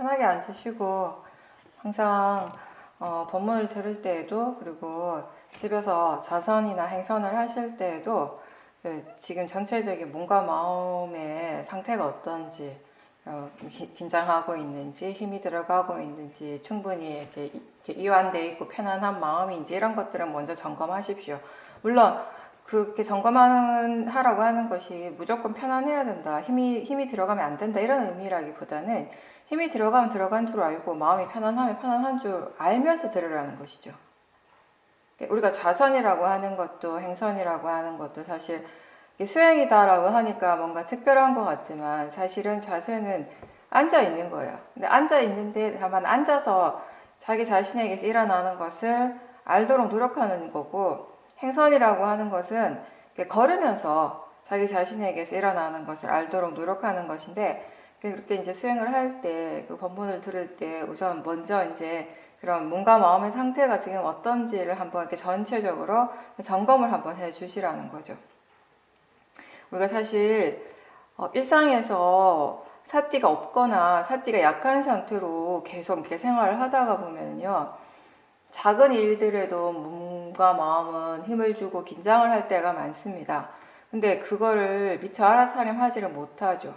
편하게 앉으시고 항상 법문을 들을 때에도 그리고 집에서 자선이나 행선을 하실 때에도 지금 전체적인 몸과 마음의 상태가 어떤지 긴장하고 있는지 힘이 들어가고 있는지 충분히 이렇게 이완되어 있고 편안한 마음인지 이런 것들은 먼저 점검하십시오. 물론 그렇게 점검하라고 하는 것이 무조건 편안해야 된다, 힘이 들어가면 안 된다 이런 의미라기보다는 힘이 들어가면 들어간 줄 알고 마음이 편안하면 편안한 줄 알면서 들으라는 것이죠. 우리가 좌선이라고 하는 것도 행선이라고 하는 것도 사실 수행이다라고 하니까 뭔가 특별한 것 같지만 사실은 좌선은 앉아 있는 거예요. 근데 앉아 있는데 다만 앉아서 자기 자신에게서 일어나는 것을 알도록 노력하는 거고, 행선이라고 하는 것은 걸으면서 자기 자신에게서 일어나는 것을 알도록 노력하는 것인데, 그렇게 이제 수행을 할 때, 그 법문을 들을 때 우선 먼저 이제 그런 몸과 마음의 상태가 지금 어떤지를 한번 이렇게 전체적으로 점검을 한번 해 주시라는 거죠. 우리가 사실 일상에서 사띠가 없거나 사띠가 약한 상태로 계속 이렇게 생활을 하다가 보면요, 작은 일들에도 몸과 마음은 힘을 주고 긴장을 할 때가 많습니다. 근데 그거를 미처 알아차림하지를 못하죠.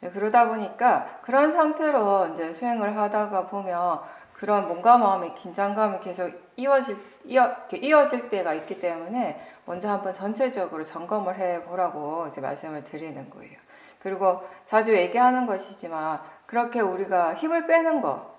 그러다 보니까 그런 상태로 이제 수행을 하다가 보면 그런 몸과 마음의 긴장감이 계속 이어질 때가 있기 때문에 먼저 한번 전체적으로 점검을 해보라고 이제 말씀을 드리는 거예요. 그리고 자주 얘기하는 것이지만 그렇게 우리가 힘을 빼는 거,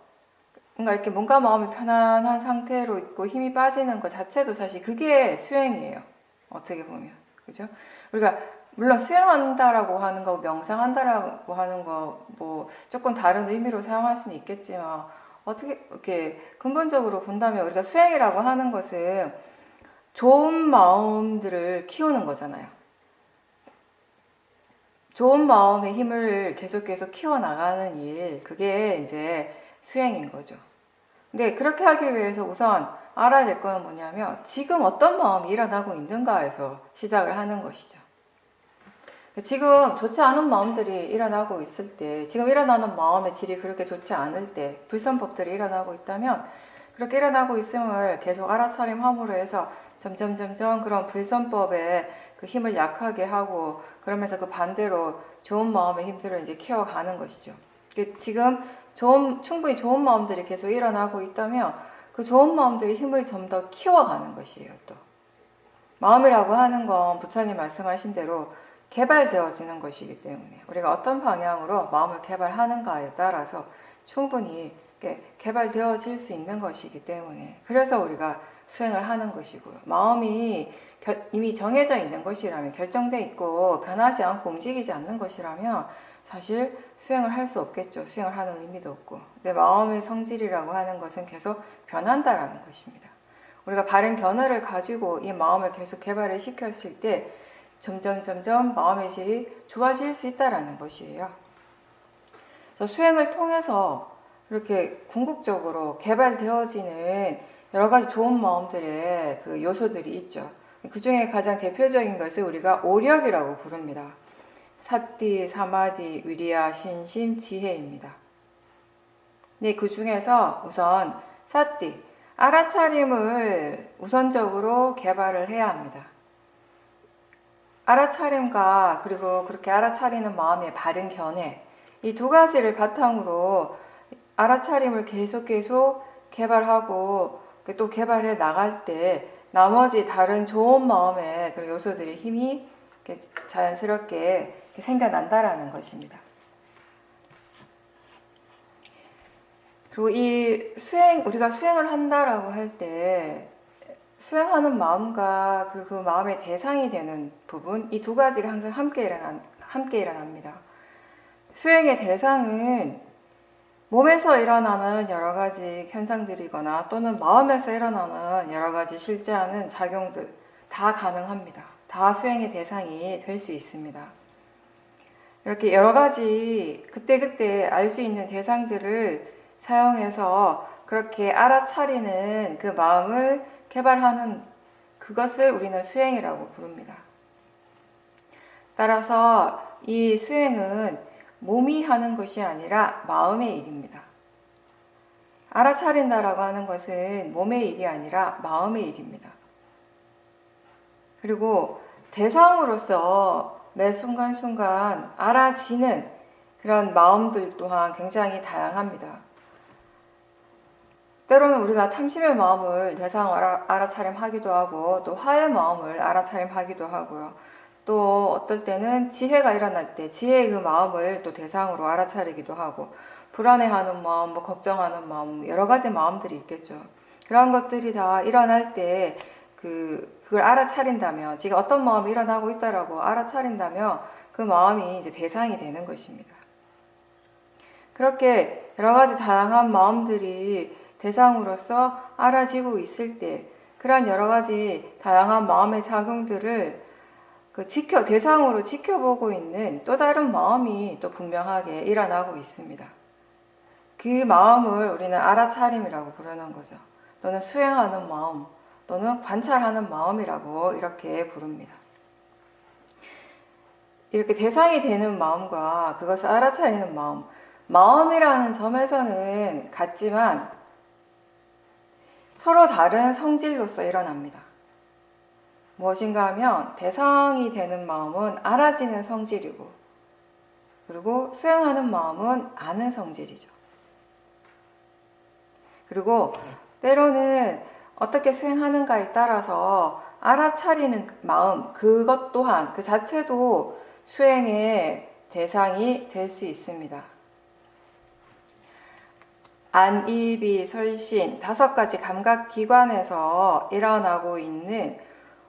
뭔가 이렇게 몸과 마음이 편안한 상태로 있고 힘이 빠지는 것 자체도 사실 그게 수행이에요. 어떻게 보면. 그죠? 우리가 물론 수행한다라고 하는 거, 명상한다라고 하는 거, 뭐 조금 다른 의미로 사용할 수는 있겠지만 어떻게 이렇게 근본적으로 본다면 우리가 수행이라고 하는 것은 좋은 마음들을 키우는 거잖아요. 좋은 마음의 힘을 계속해서 키워나가는 일, 그게 이제 수행인 거죠. 근데 그렇게 하기 위해서 우선 알아야 될 건 뭐냐면 지금 어떤 마음이 일어나고 있는가에서 시작을 하는 것이죠. 지금 좋지 않은 마음들이 일어나고 있을 때, 지금 일어나는 마음의 질이 그렇게 좋지 않을 때 불선법들이 일어나고 있다면 그렇게 일어나고 있음을 계속 알아차림함으로 해서 점점 그런 불선법의 그 힘을 약하게 하고, 그러면서 그 반대로 좋은 마음의 힘들을 이제 키워가는 것이죠. 지금 충분히 좋은 마음들이 계속 일어나고 있다면 그 좋은 마음들이 힘을 좀 더 키워가는 것이에요. 또 마음이라고 하는 건 부처님 말씀하신 대로 개발되어지는 것이기 때문에 우리가 어떤 방향으로 마음을 개발하는가에 따라서 충분히 개발되어질 수 있는 것이기 때문에, 그래서 우리가 수행을 하는 것이고요. 마음이 이미 정해져 있는 것이라면, 결정돼 있고 변하지 않고 움직이지 않는 것이라면 사실 수행을 할 수 없겠죠. 수행을 하는 의미도 없고. 근데 마음의 성질이라고 하는 것은 계속 변한다라는 것입니다. 우리가 바른 견해를 가지고 이 마음을 계속 개발을 시켰을 때 점점 마음의 질이 좋아질 수 있다라는 것이에요. 그래서 수행을 통해서 이렇게 궁극적으로 개발되어지는 여러 가지 좋은 마음들의 그 요소들이 있죠. 그 중에 가장 대표적인 것을 우리가 오력이라고 부릅니다. 사띠, 사마디, 위리야, 신심, 지혜입니다. 네, 그 중에서 우선 사띠, 알아차림을 우선적으로 개발을 해야 합니다. 알아차림과 그리고 그렇게 알아차리는 마음의 바른 견해, 이 두 가지를 바탕으로 알아차림을 계속 개발하고 또 개발해 나갈 때 나머지 다른 좋은 마음의 그런 요소들의 힘이 자연스럽게 생겨난다라는 것입니다. 그리고 이 우리가 수행을 한다라고 할 때 수행하는 마음과 그 마음의 대상이 되는 부분, 이 두 가지가 항상 함께 일어납니다. 수행의 대상은 몸에서 일어나는 여러 가지 현상들이거나 또는 마음에서 일어나는 여러 가지 실제하는 작용들 다 가능합니다. 다 수행의 대상이 될 수 있습니다. 이렇게 여러 가지 그때그때 알 수 있는 대상들을 사용해서 그렇게 알아차리는 그 마음을 개발하는 그것을 우리는 수행이라고 부릅니다. 따라서 이 수행은 몸이 하는 것이 아니라 마음의 일입니다. 알아차린다라고 하는 것은 몸의 일이 아니라 마음의 일입니다. 그리고 대상으로서 매 순간순간 알아지는 그런 마음들 또한 굉장히 다양합니다. 때로는 우리가 탐심의 마음을 대상으로 알아차림하기도 하고, 또 화의 마음을 알아차림하기도 하고요. 또 어떨 때는 지혜가 일어날 때 지혜의 그 마음을 또 대상으로 알아차리기도 하고, 불안해하는 마음, 뭐 걱정하는 마음, 여러 가지 마음들이 있겠죠. 그런 것들이 다 일어날 때 그걸 알아차린다면, 지금 어떤 마음이 일어나고 있다라고 알아차린다면 그 마음이 이제 대상이 되는 것입니다. 그렇게 여러 가지 다양한 마음들이 대상으로서 알아지고 있을 때, 그러한 여러 가지 다양한 마음의 작용들을 대상으로 지켜보고 있는 또 다른 마음이 또 분명하게 일어나고 있습니다. 그 마음을 우리는 알아차림이라고 부르는 거죠. 또는 수행하는 마음, 또는 관찰하는 마음이라고 이렇게 부릅니다. 이렇게 대상이 되는 마음과 그것을 알아차리는 마음, 마음이라는 점에서는 같지만 서로 다른 성질로서 일어납니다. 무엇인가 하면 대상이 되는 마음은 알아지는 성질이고, 그리고 수행하는 마음은 아는 성질이죠. 그리고 때로는 어떻게 수행하는가에 따라서 알아차리는 마음, 그것 또한 그 자체도 수행의 대상이 될 수 있습니다. 안, 이, 비, 설신 5가지 감각기관에서 일어나고 있는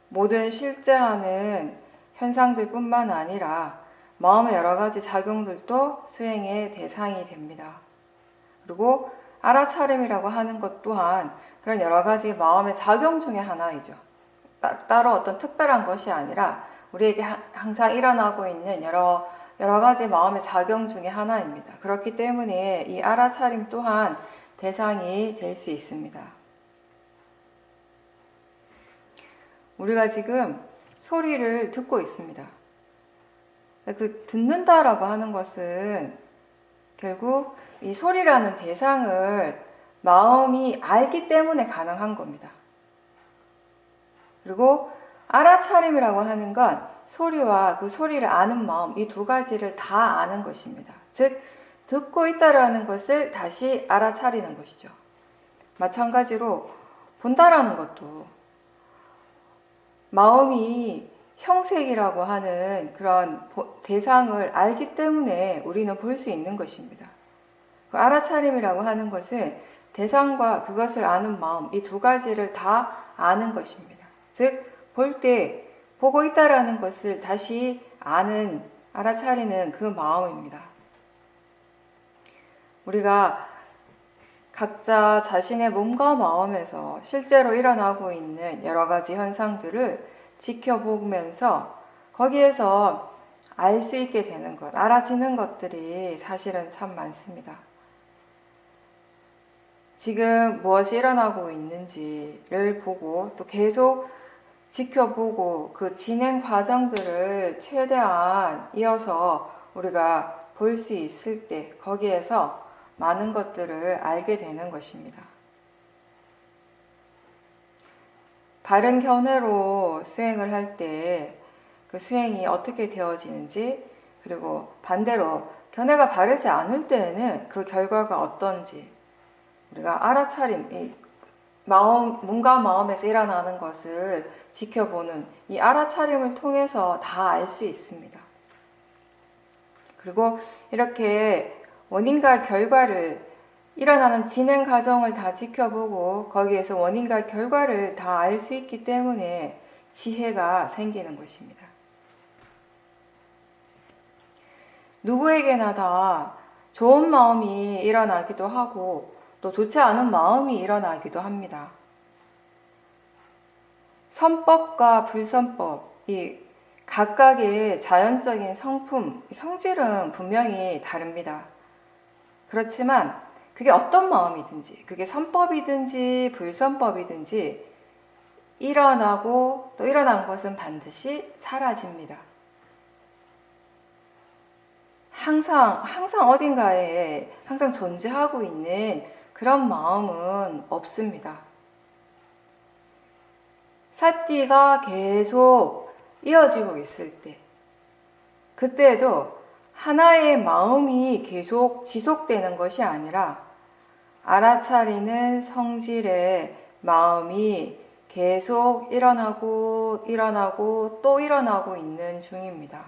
모든 실제하는 현상들 뿐만 아니라 마음의 여러 가지 작용들도 수행의 대상이 됩니다. 그리고 알아차림이라고 하는 것 또한 그런 여러 가지 마음의 작용 중에 하나이죠. 따로 어떤 특별한 것이 아니라 우리에게 항상 일어나고 있는 여러 가지 마음의 작용 중에 하나입니다. 그렇기 때문에 이 알아차림 또한 대상이 될 수 있습니다. 우리가 지금 소리를 듣고 있습니다. 그 듣는다라고 하는 것은 결국 이 소리라는 대상을 마음이 알기 때문에 가능한 겁니다. 그리고 알아차림이라고 하는 건 소리와 그 소리를 아는 마음, 이 2가지를 다 아는 것입니다. 즉, 듣고 있다라는 것을 다시 알아차리는 것이죠. 마찬가지로 본다라는 것도 마음이 형색이라고 하는 그런 대상을 알기 때문에 우리는 볼 수 있는 것입니다. 그 알아차림이라고 하는 것은 대상과 그것을 아는 마음, 이 2가지를 다 아는 것입니다. 즉, 볼 때 보고 있다라는 것을 다시 아는, 알아차리는 그 마음입니다. 우리가 각자 자신의 몸과 마음에서 실제로 일어나고 있는 여러 가지 현상들을 지켜보면서 거기에서 알 수 있게 되는 것, 알아지는 것들이 사실은 참 많습니다. 지금 무엇이 일어나고 있는지를 보고 또 계속 지켜보고 그 진행 과정들을 최대한 이어서 우리가 볼 수 있을 때 거기에서 많은 것들을 알게 되는 것입니다. 바른 견해로 수행을 할 때 그 수행이 어떻게 되어지는지, 그리고 반대로 견해가 바르지 않을 때에는 그 결과가 어떤지 우리가 알아차림, 몸과 마음에서 일어나는 것을 지켜보는 이 알아차림을 통해서 다 알 수 있습니다. 그리고 이렇게 원인과 결과를, 일어나는 진행 과정을 다 지켜보고 거기에서 원인과 결과를 다 알 수 있기 때문에 지혜가 생기는 것입니다. 누구에게나 다 좋은 마음이 일어나기도 하고 또 좋지 않은 마음이 일어나기도 합니다. 선법과 불선법, 이 각각의 자연적인 성품, 성질은 분명히 다릅니다. 그렇지만 그게 어떤 마음이든지, 그게 선법이든지 불선법이든지 일어나고 또 일어난 것은 반드시 사라집니다. 항상 어딘가에 항상 존재하고 있는 그런 마음은 없습니다. 사띠가 계속 이어지고 있을 때, 그때도 하나의 마음이 계속 지속되는 것이 아니라 알아차리는 성질의 마음이 계속 일어나고 또 일어나고 있는 중입니다.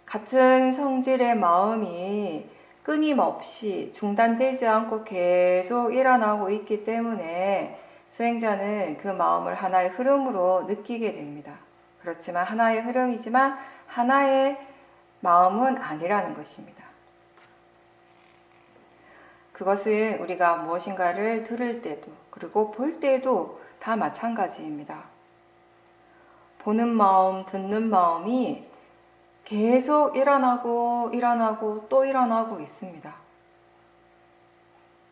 같은 성질의 마음이 끊임없이 중단되지 않고 계속 일어나고 있기 때문에 수행자는 그 마음을 하나의 흐름으로 느끼게 됩니다. 그렇지만 하나의 흐름이지만 하나의 마음은 아니라는 것입니다. 그것은 우리가 무엇인가를 들을 때도 그리고 볼 때도 다 마찬가지입니다. 보는 마음, 듣는 마음이 계속 일어나고 또 일어나고 있습니다.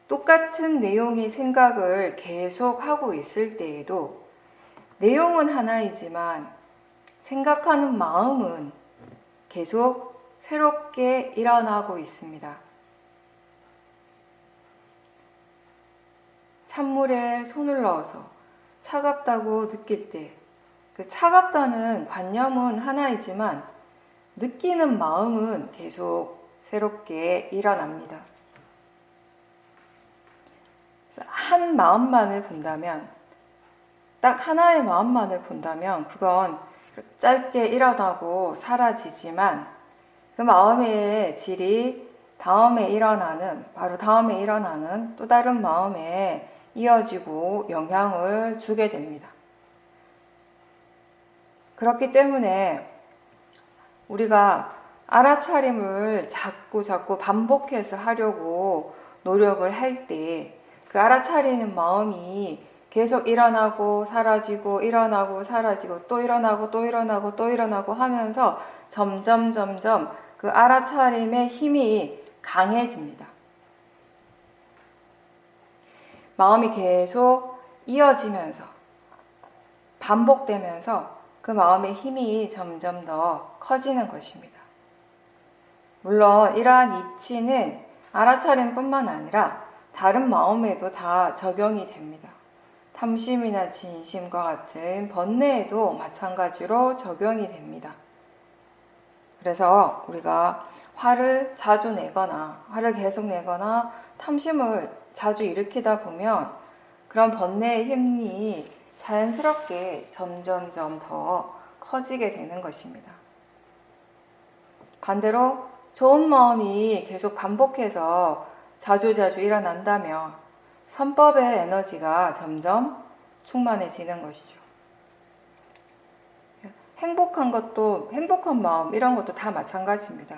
똑같은 내용의 생각을 계속 하고 있을 때에도 내용은 하나이지만 생각하는 마음은 계속 새롭게 일어나고 있습니다. 찬물에 손을 넣어서 차갑다고 느낄 때 그 차갑다는 관념은 하나이지만 느끼는 마음은 계속 새롭게 일어납니다. 한 마음만을 본다면, 딱 하나의 마음만을 본다면 그건 짧게 일어나고 사라지지만 그 마음의 질이 바로 다음에 일어나는 또 다른 마음에 이어지고 영향을 주게 됩니다. 그렇기 때문에 우리가 알아차림을 자꾸 반복해서 하려고 노력을 할 때 그 알아차리는 마음이 계속 일어나고 사라지고 또 일어나고 하면서 점점 그 알아차림의 힘이 강해집니다. 마음이 계속 이어지면서 반복되면서 그 마음의 힘이 점점 더 커지는 것입니다. 물론 이러한 이치는 알아차림뿐만 아니라 다른 마음에도 다 적용이 됩니다. 탐심이나 진심과 같은 번뇌에도 마찬가지로 적용이 됩니다. 그래서 우리가 화를 자주 내거나 화를 계속 내거나 탐심을 자주 일으키다 보면 그런 번뇌의 힘이 자연스럽게 점점 더 커지게 되는 것입니다. 반대로 좋은 마음이 계속 반복해서 자주 일어난다면 선법의 에너지가 점점 충만해지는 것이죠. 행복한 마음, 이런 것도 다 마찬가지입니다.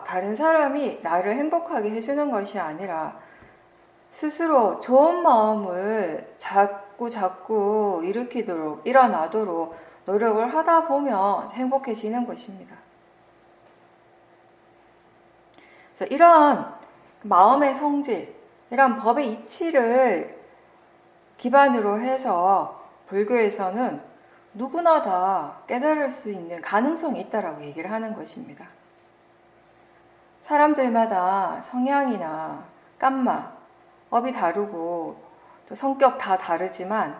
다른 사람이 나를 행복하게 해주는 것이 아니라 스스로 좋은 마음을 자꾸 일어나도록 노력을 하다 보면 행복해지는 것입니다. 그래서 이러한 마음의 성질, 이러한 법의 이치를 기반으로 해서 불교에서는 누구나 다 깨달을 수 있는 가능성이 있다라고 얘기를 하는 것입니다. 사람들마다 성향이나 깜마, 업이 다르고 또 성격 다 다르지만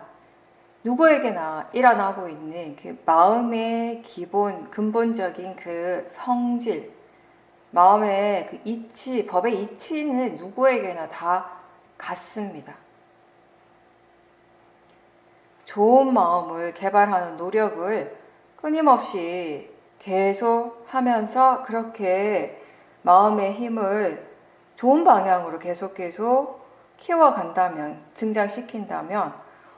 누구에게나 일어나고 있는 그 마음의 근본적인 그 성질, 마음의 그 이치, 법의 이치는 누구에게나 다 같습니다. 좋은 마음을 개발하는 노력을 끊임없이 계속 하면서 그렇게 마음의 힘을 좋은 방향으로 계속 키워간다면, 증장시킨다면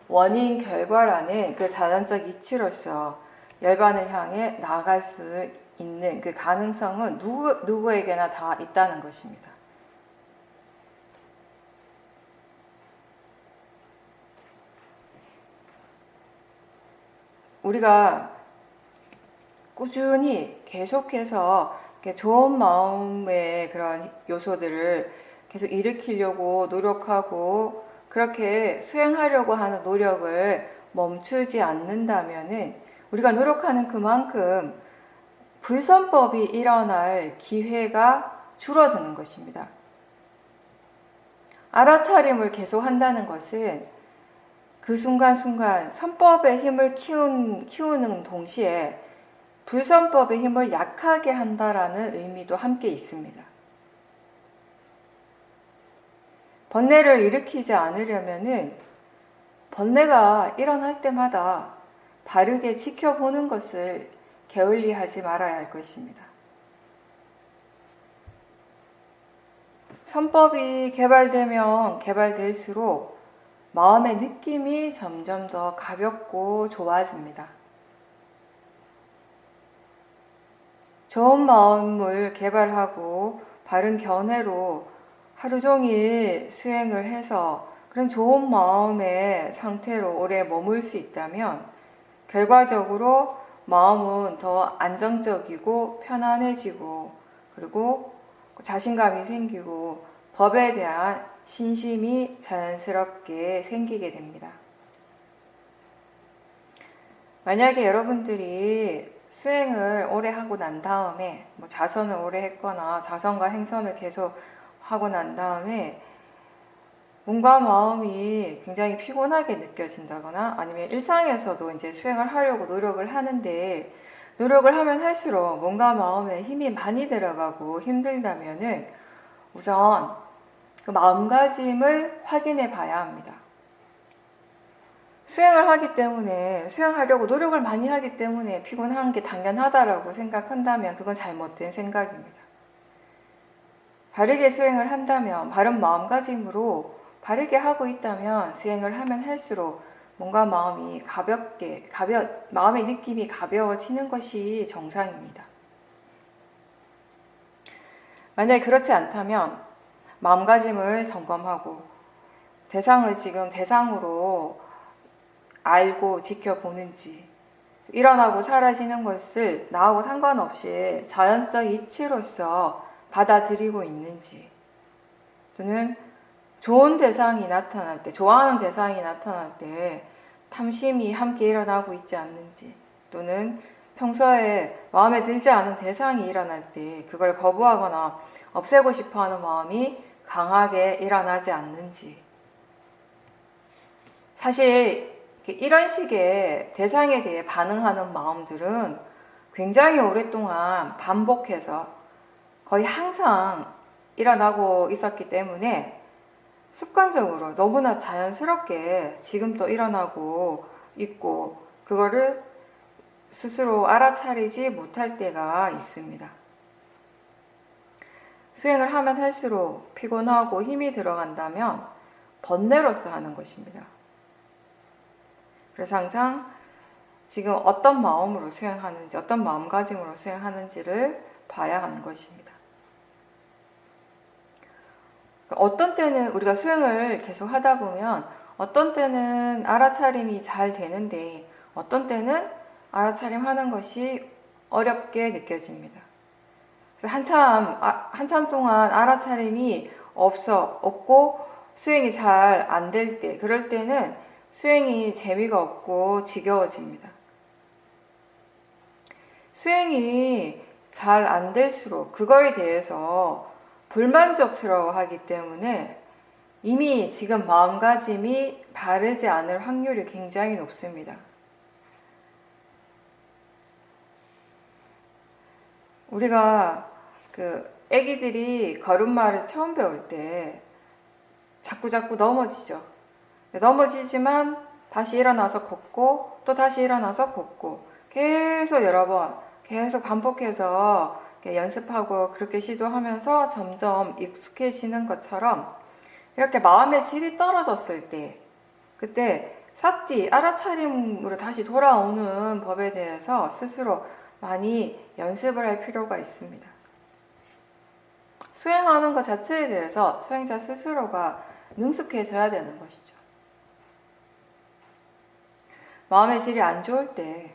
원인 결과라는 그 자연적 이치로서 열반을 향해 나아갈 수 있는 그 가능성은 누구에게나 다 있다는 것입니다. 우리가 꾸준히 계속해서 좋은 마음의 그런 요소들을 계속 일으키려고 노력하고 그렇게 수행하려고 하는 노력을 멈추지 않는다면은 우리가 노력하는 그만큼 불선법이 일어날 기회가 줄어드는 것입니다. 알아차림을 계속 한다는 것은 그 순간순간 선법의 힘을 키우는 동시에 불선법의 힘을 약하게 한다라는 의미도 함께 있습니다. 번뇌를 일으키지 않으려면은 번뇌가 일어날 때마다 바르게 지켜보는 것을 게을리하지 말아야 할 것입니다. 선법이 개발되면 개발될수록 마음의 느낌이 점점 더 가볍고 좋아집니다. 좋은 마음을 개발하고 바른 견해로 하루 종일 수행을 해서 그런 좋은 마음의 상태로 오래 머물 수 있다면 결과적으로 마음은 더 안정적이고 편안해지고 그리고 자신감이 생기고 법에 대한 신심이 자연스럽게 생기게 됩니다. 만약에 여러분들이 수행을 오래 하고 난 다음에 자선을 오래 했거나 자선과 행선을 계속 하고 난 다음에 몸과 마음이 굉장히 피곤하게 느껴진다거나 아니면 일상에서도 이제 수행을 하려고 노력을 하는데 노력을 하면 할수록 몸과 마음에 힘이 많이 들어가고 힘들다면은 우선 그 마음가짐을 확인해 봐야 합니다. 수행을 하기 때문에 수행하려고 노력을 많이 하기 때문에 피곤한 게 당연하다라고 생각한다면 그건 잘못된 생각입니다. 바르게 수행을 한다면 바른 마음가짐으로 바르게 하고 있다면 수행을 하면 할수록 몸과 마음이 마음의 느낌이 가벼워지는 것이 정상입니다. 만약에 그렇지 않다면 마음가짐을 점검하고 대상을 지금 대상으로 알고 지켜보는지 일어나고 사라지는 것을 나하고 상관없이 자연적 이치로서 받아들이고 있는지 또는 좋은 대상이 나타날 때, 좋아하는 대상이 나타날 때 탐심이 함께 일어나고 있지 않는지 또는 평소에 마음에 들지 않은 대상이 일어날 때 그걸 거부하거나 없애고 싶어하는 마음이 강하게 일어나지 않는지 사실 이런 식의 대상에 대해 반응하는 마음들은 굉장히 오랫동안 반복해서 거의 항상 일어나고 있었기 때문에 습관적으로 너무나 자연스럽게 지금 또 일어나고 있고 그거를 스스로 알아차리지 못할 때가 있습니다. 수행을 하면 할수록 피곤하고 힘이 들어간다면 번뇌로서 하는 것입니다. 그래서 항상 지금 어떤 마음으로 수행하는지 어떤 마음가짐으로 수행하는지를 봐야 하는 것입니다. 어떤 때는 우리가 수행을 계속 하다 보면 어떤 때는 알아차림이 잘 되는데 어떤 때는 알아차림하는 것이 어렵게 느껴집니다. 그래서 한참 동안 알아차림이 없고 수행이 잘 안 될 때 그럴 때는 수행이 재미가 없고 지겨워집니다. 수행이 잘 안 될수록 그거에 대해서 불만족스러워하기 때문에 이미 지금 마음가짐이 바르지 않을 확률이 굉장히 높습니다. 우리가 애기들이 걸음마를 처음 배울 때 자꾸 넘어지죠. 넘어지지만 다시 일어나서 걷고 또 다시 일어나서 걷고 계속 여러 번 계속 반복해서 연습하고 그렇게 시도하면서 점점 익숙해지는 것처럼 이렇게 마음의 질이 떨어졌을 때 그때 삿디 알아차림으로 다시 돌아오는 법에 대해서 스스로 많이 연습을 할 필요가 있습니다. 수행하는 것 자체에 대해서 수행자 스스로가 능숙해져야 되는 것이죠. 마음의 질이 안 좋을 때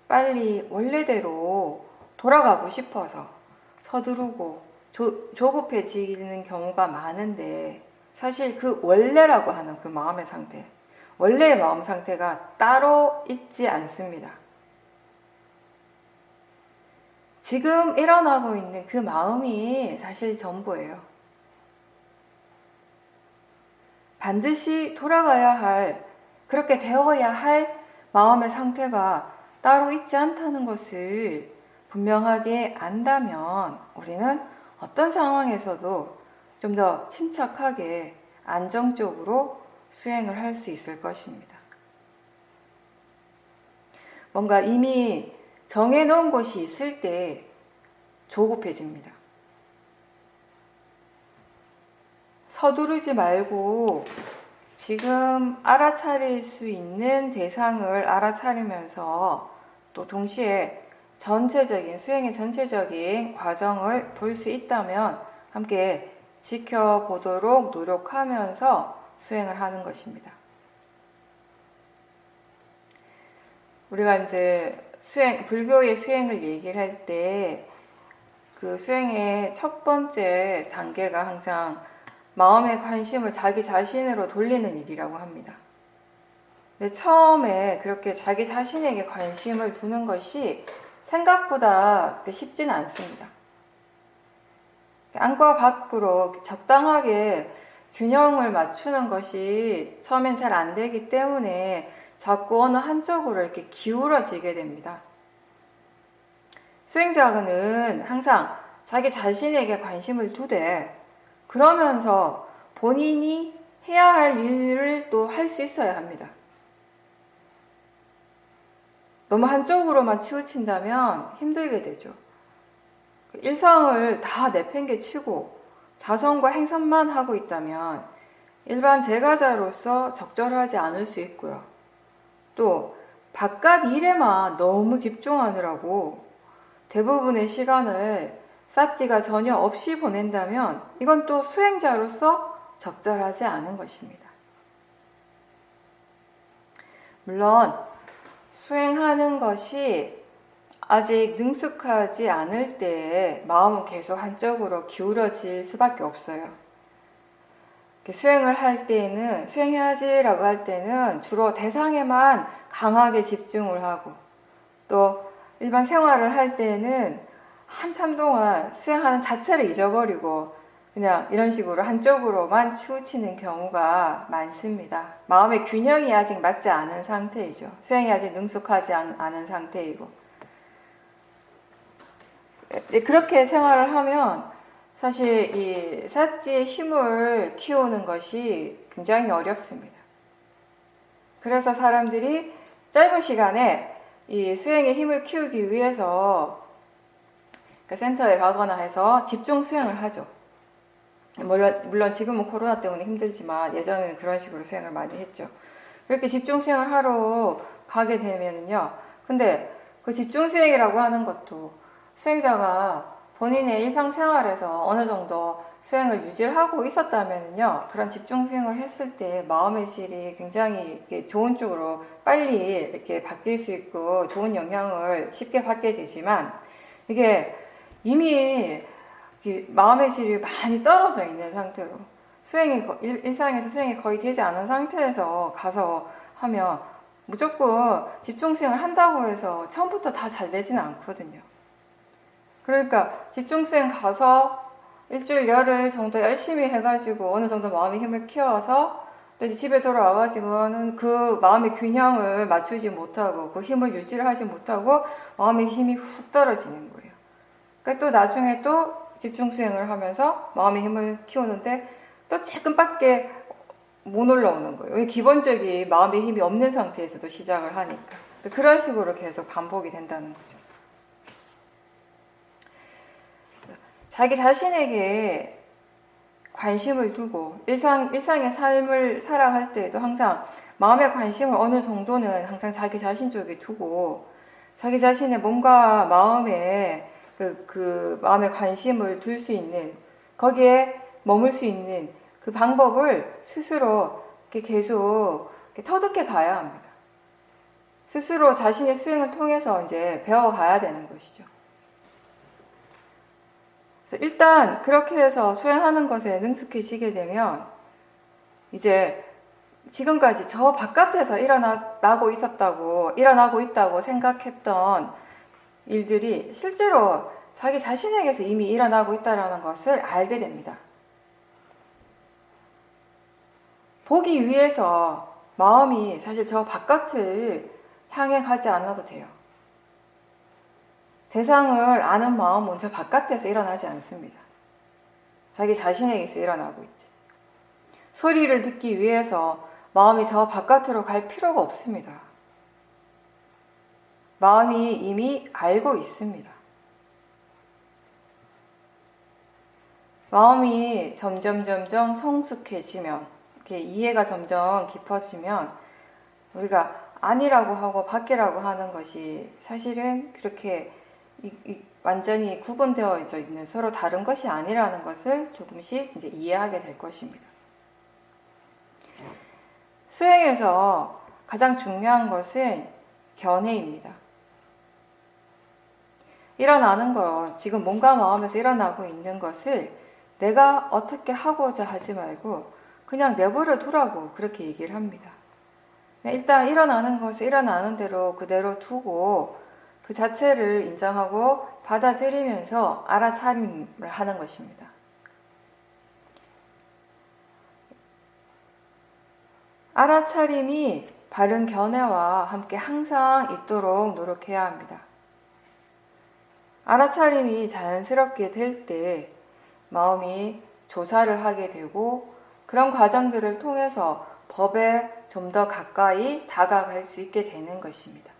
빨리 원래대로 돌아가고 싶어서 서두르고 조급해지는 경우가 많은데 사실 그 원래라고 하는 그 마음의 상태, 원래의 마음 상태가 따로 있지 않습니다. 지금 일어나고 있는 그 마음이 사실 전부예요. 반드시 돌아가야 할, 그렇게 되어야 할 마음의 상태가 따로 있지 않다는 것을 분명하게 안다면 우리는 어떤 상황에서도 좀 더 침착하게 안정적으로 수행을 할 수 있을 것입니다. 뭔가 이미 정해놓은 것이 있을 때 조급해집니다. 서두르지 말고 지금 알아차릴 수 있는 대상을 알아차리면서 또 동시에 수행의 전체적인 과정을 볼 수 있다면 함께 지켜보도록 노력하면서 수행을 하는 것입니다. 우리가 이제 불교의 수행을 얘기를 할 때 그 수행의 첫 번째 단계가 항상 마음의 관심을 자기 자신으로 돌리는 일이라고 합니다. 근데 처음에 그렇게 자기 자신에게 관심을 두는 것이 생각보다 쉽지는 않습니다. 안과 밖으로 적당하게 균형을 맞추는 것이 처음엔 잘 안 되기 때문에 자꾸 어느 한쪽으로 이렇게 기울어지게 됩니다. 수행자는 항상 자기 자신에게 관심을 두되 그러면서 본인이 해야 할 일을 또 할 수 있어야 합니다. 너무 한쪽으로만 치우친다면 힘들게 되죠. 일상을 다 내팽개치고 자성과 행선만 하고 있다면 일반 제가자로서 적절하지 않을 수 있고요. 또 바깥 일에만 너무 집중하느라고 대부분의 시간을 사티가 전혀 없이 보낸다면 이건 또 수행자로서 적절하지 않은 것입니다. 물론 수행하는 것이 아직 능숙하지 않을 때에 마음은 계속 한쪽으로 기울어질 수밖에 없어요. 수행을 할 때에는, 수행해야지라고 할 때는 주로 대상에만 강하게 집중을 하고 또 일반 생활을 할 때는 한참 동안 수행하는 자체를 잊어버리고 그냥 이런 식으로 한쪽으로만 치우치는 경우가 많습니다. 마음의 균형이 아직 맞지 않은 상태이죠. 수행이 아직 능숙하지 않은 상태이고. 그렇게 생활을 하면 사실 이 사티의 힘을 키우는 것이 굉장히 어렵습니다. 그래서 사람들이 짧은 시간에 이 수행의 힘을 키우기 위해서 센터에 가거나 해서 집중 수행을 하죠. 물론 지금은 코로나 때문에 힘들지만 예전에는 그런 식으로 수행을 많이 했죠. 그렇게 집중 수행을 하러 가게 되면요. 근데 그 집중 수행이라고 하는 것도 수행자가 본인의 일상생활에서 어느 정도 수행을 유지를 하고 있었다면요. 그런 집중 수행을 했을 때 마음의 질이 굉장히 좋은 쪽으로 빨리 이렇게 바뀔 수 있고 좋은 영향을 쉽게 받게 되지만 이게 이미 마음의 질이 많이 떨어져 있는 상태로 일상에서 수행이 거의 되지 않은 상태에서 가서 하면 무조건 집중 수행을 한다고 해서 처음부터 다 잘 되지는 않거든요. 그러니까 집중 수행 가서 일주일 열흘 정도 열심히 해가지고 어느 정도 마음의 힘을 키워서 또 이제 집에 돌아와가지고는 그 마음의 균형을 맞추지 못하고 그 힘을 유지를 하지 못하고 마음의 힘이 훅 떨어지는 거예요. 그러니까 또 나중에 또 집중 수행을 하면서 마음의 힘을 키우는데 또 조금밖에 못 올라오는 거예요. 기본적인 마음의 힘이 없는 상태에서도 시작을 하니까. 그런 식으로 계속 반복이 된다는 거죠. 자기 자신에게 관심을 두고 일상의 삶을 살아갈 때에도 항상 마음의 관심을 어느 정도는 항상 자기 자신 쪽에 두고 자기 자신의 몸과 마음에 그 마음의 관심을 둘 수 있는 거기에 머물 수 있는 그 방법을 스스로 이렇게 계속 이렇게 터득해 가야 합니다. 스스로 자신의 수행을 통해서 이제 배워가야 되는 것이죠. 일단 그렇게 해서 수행하는 것에 능숙해지게 되면 이제 지금까지 저 바깥에서 일어나고 있다고 생각했던 일들이 실제로 자기 자신에게서 이미 일어나고 있다는 것을 알게 됩니다. 보기 위해서 마음이 사실 저 바깥을 향해 가지 않아도 돼요. 대상을 아는 마음은 저 바깥에서 일어나지 않습니다. 자기 자신에게서 일어나고 있지. 소리를 듣기 위해서 마음이 저 바깥으로 갈 필요가 없습니다. 마음이 이미 알고 있습니다. 마음이 점점 성숙해지면, 이렇게 이해가 점점 깊어지면 우리가 아니라고 하고 밖이라고 하는 것이 사실은 그렇게 완전히 구분되어 있는 서로 다른 것이 아니라는 것을 조금씩 이제 이해하게 될 것입니다. 수행에서 가장 중요한 것은 견해입니다. 일어나는 것, 지금 몸과 마음에서 일어나고 있는 것을 내가 어떻게 하고자 하지 말고 그냥 내버려 두라고 그렇게 얘기를 합니다. 일단 일어나는 것을 일어나는 대로 그대로 두고 그 자체를 인정하고 받아들이면서 알아차림을 하는 것입니다. 알아차림이 바른 견해와 함께 항상 있도록 노력해야 합니다. 알아차림이 자연스럽게 될 때 마음이 조사를 하게 되고 그런 과정들을 통해서 법에 좀 더 가까이 다가갈 수 있게 되는 것입니다.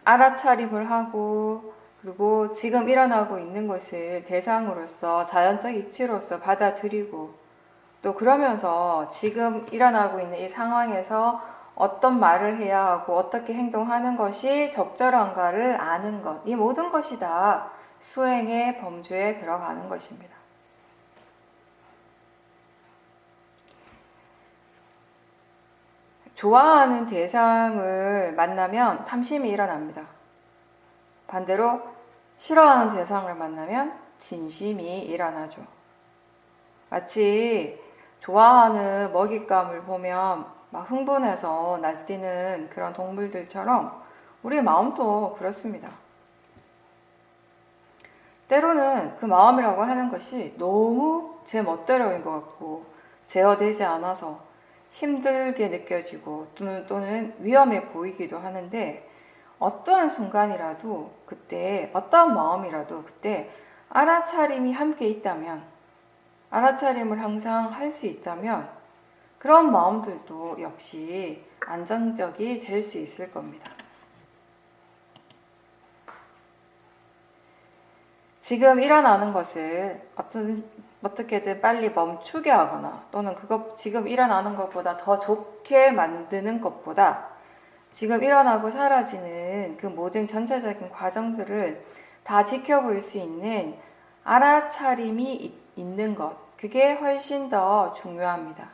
알아차림을 하고 그리고 지금 일어나고 있는 것을 대상으로서 자연적 이치로서 받아들이고 또 그러면서 지금 일어나고 있는 이 상황에서 어떤 말을 해야 하고 어떻게 행동하는 것이 적절한가를 아는 것, 이 모든 것이 다 수행의 범주에 들어가는 것입니다. 좋아하는 대상을 만나면 탐심이 일어납니다. 반대로 싫어하는 대상을 만나면 진심이 일어나죠. 마치 좋아하는 먹잇감을 보면 막 흥분해서 날뛰는 그런 동물들처럼 우리의 마음도 그렇습니다. 때로는 그 마음이라고 하는 것이 너무 제 멋대로인 것 같고 제어되지 않아서 힘들게 느껴지고 또는 위험해 보이기도 하는데 어떤 순간이라도 그때 어떤 마음이라도 그때 알아차림이 함께 있다면 알아차림을 항상 할 수 있다면 그런 마음들도 역시 안정적이 될 수 있을 겁니다. 지금 일어나는 것을 어떻게든 빨리 멈추게 하거나 또는 지금 일어나는 것보다 더 좋게 만드는 것보다 지금 일어나고 사라지는 그 모든 전체적인 과정들을 다 지켜볼 수 있는 알아차림이 있는 것, 그게 훨씬 더 중요합니다.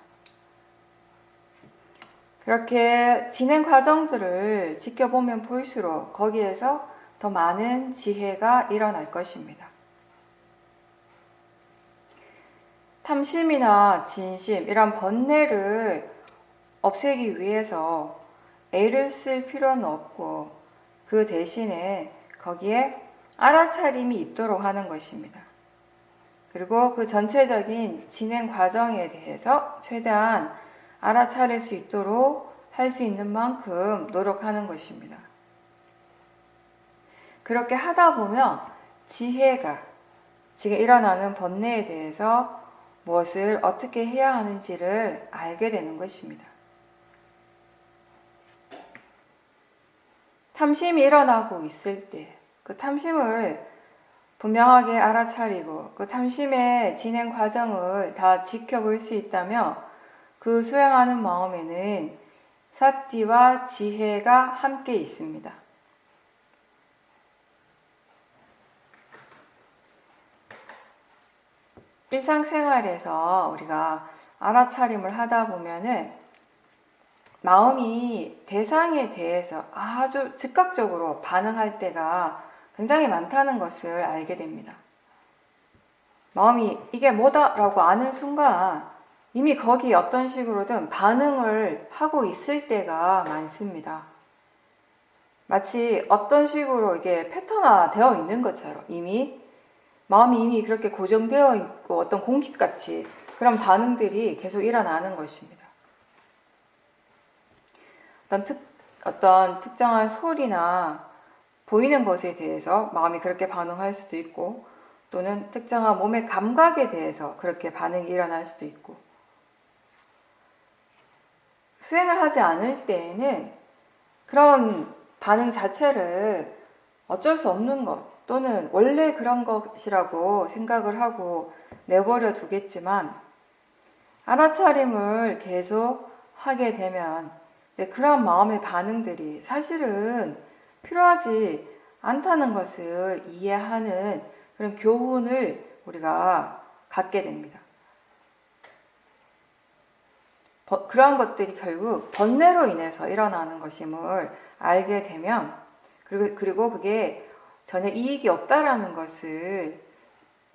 그렇게 진행 과정들을 지켜보면 볼수록 거기에서 더 많은 지혜가 일어날 것입니다. 탐심이나 진심, 이런 번뇌를 없애기 위해서 애를 쓸 필요는 없고 그 대신에 거기에 알아차림이 있도록 하는 것입니다. 그리고 그 전체적인 진행 과정에 대해서 최대한 알아차릴 수 있도록 할 수 있는 만큼 노력하는 것입니다. 그렇게 하다 보면 지혜가 지금 일어나는 번뇌에 대해서 무엇을 어떻게 해야 하는지를 알게 되는 것입니다. 탐심이 일어나고 있을 때 그 탐심을 분명하게 알아차리고 그 탐심의 진행 과정을 다 지켜볼 수 있다면 그 수행하는 마음에는 사티와 지혜가 함께 있습니다. 일상생활에서 우리가 알아차림을 하다 보면은 마음이 대상에 대해서 아주 즉각적으로 반응할 때가 굉장히 많다는 것을 알게 됩니다. 마음이 이게 뭐다라고 아는 순간 이미 거기 어떤 식으로든 반응을 하고 있을 때가 많습니다. 마치 어떤 식으로 이게 패턴화 되어 있는 것처럼 이미 마음이 이미 그렇게 고정되어 있고 어떤 공식같이 그런 반응들이 계속 일어나는 것입니다. 어떤 특정한 소리나 보이는 것에 대해서 마음이 그렇게 반응할 수도 있고, 또는 특정한 몸의 감각에 대해서 그렇게 반응이 일어날 수도 있고, 수행을 하지 않을 때에는 그런 반응 자체를 어쩔 수 없는 것, 또는 원래 그런 것이라고 생각을 하고 내버려 두겠지만, 알아차림을 계속 하게 되면 이제 그런 마음의 반응들이 사실은 필요하지 않다는 것을 이해하는 그런 교훈을 우리가 갖게 됩니다. 그러한 것들이 결국 번뇌로 인해서 일어나는 것임을 알게 되면, 그리고 그게 전혀 이익이 없다라는 것을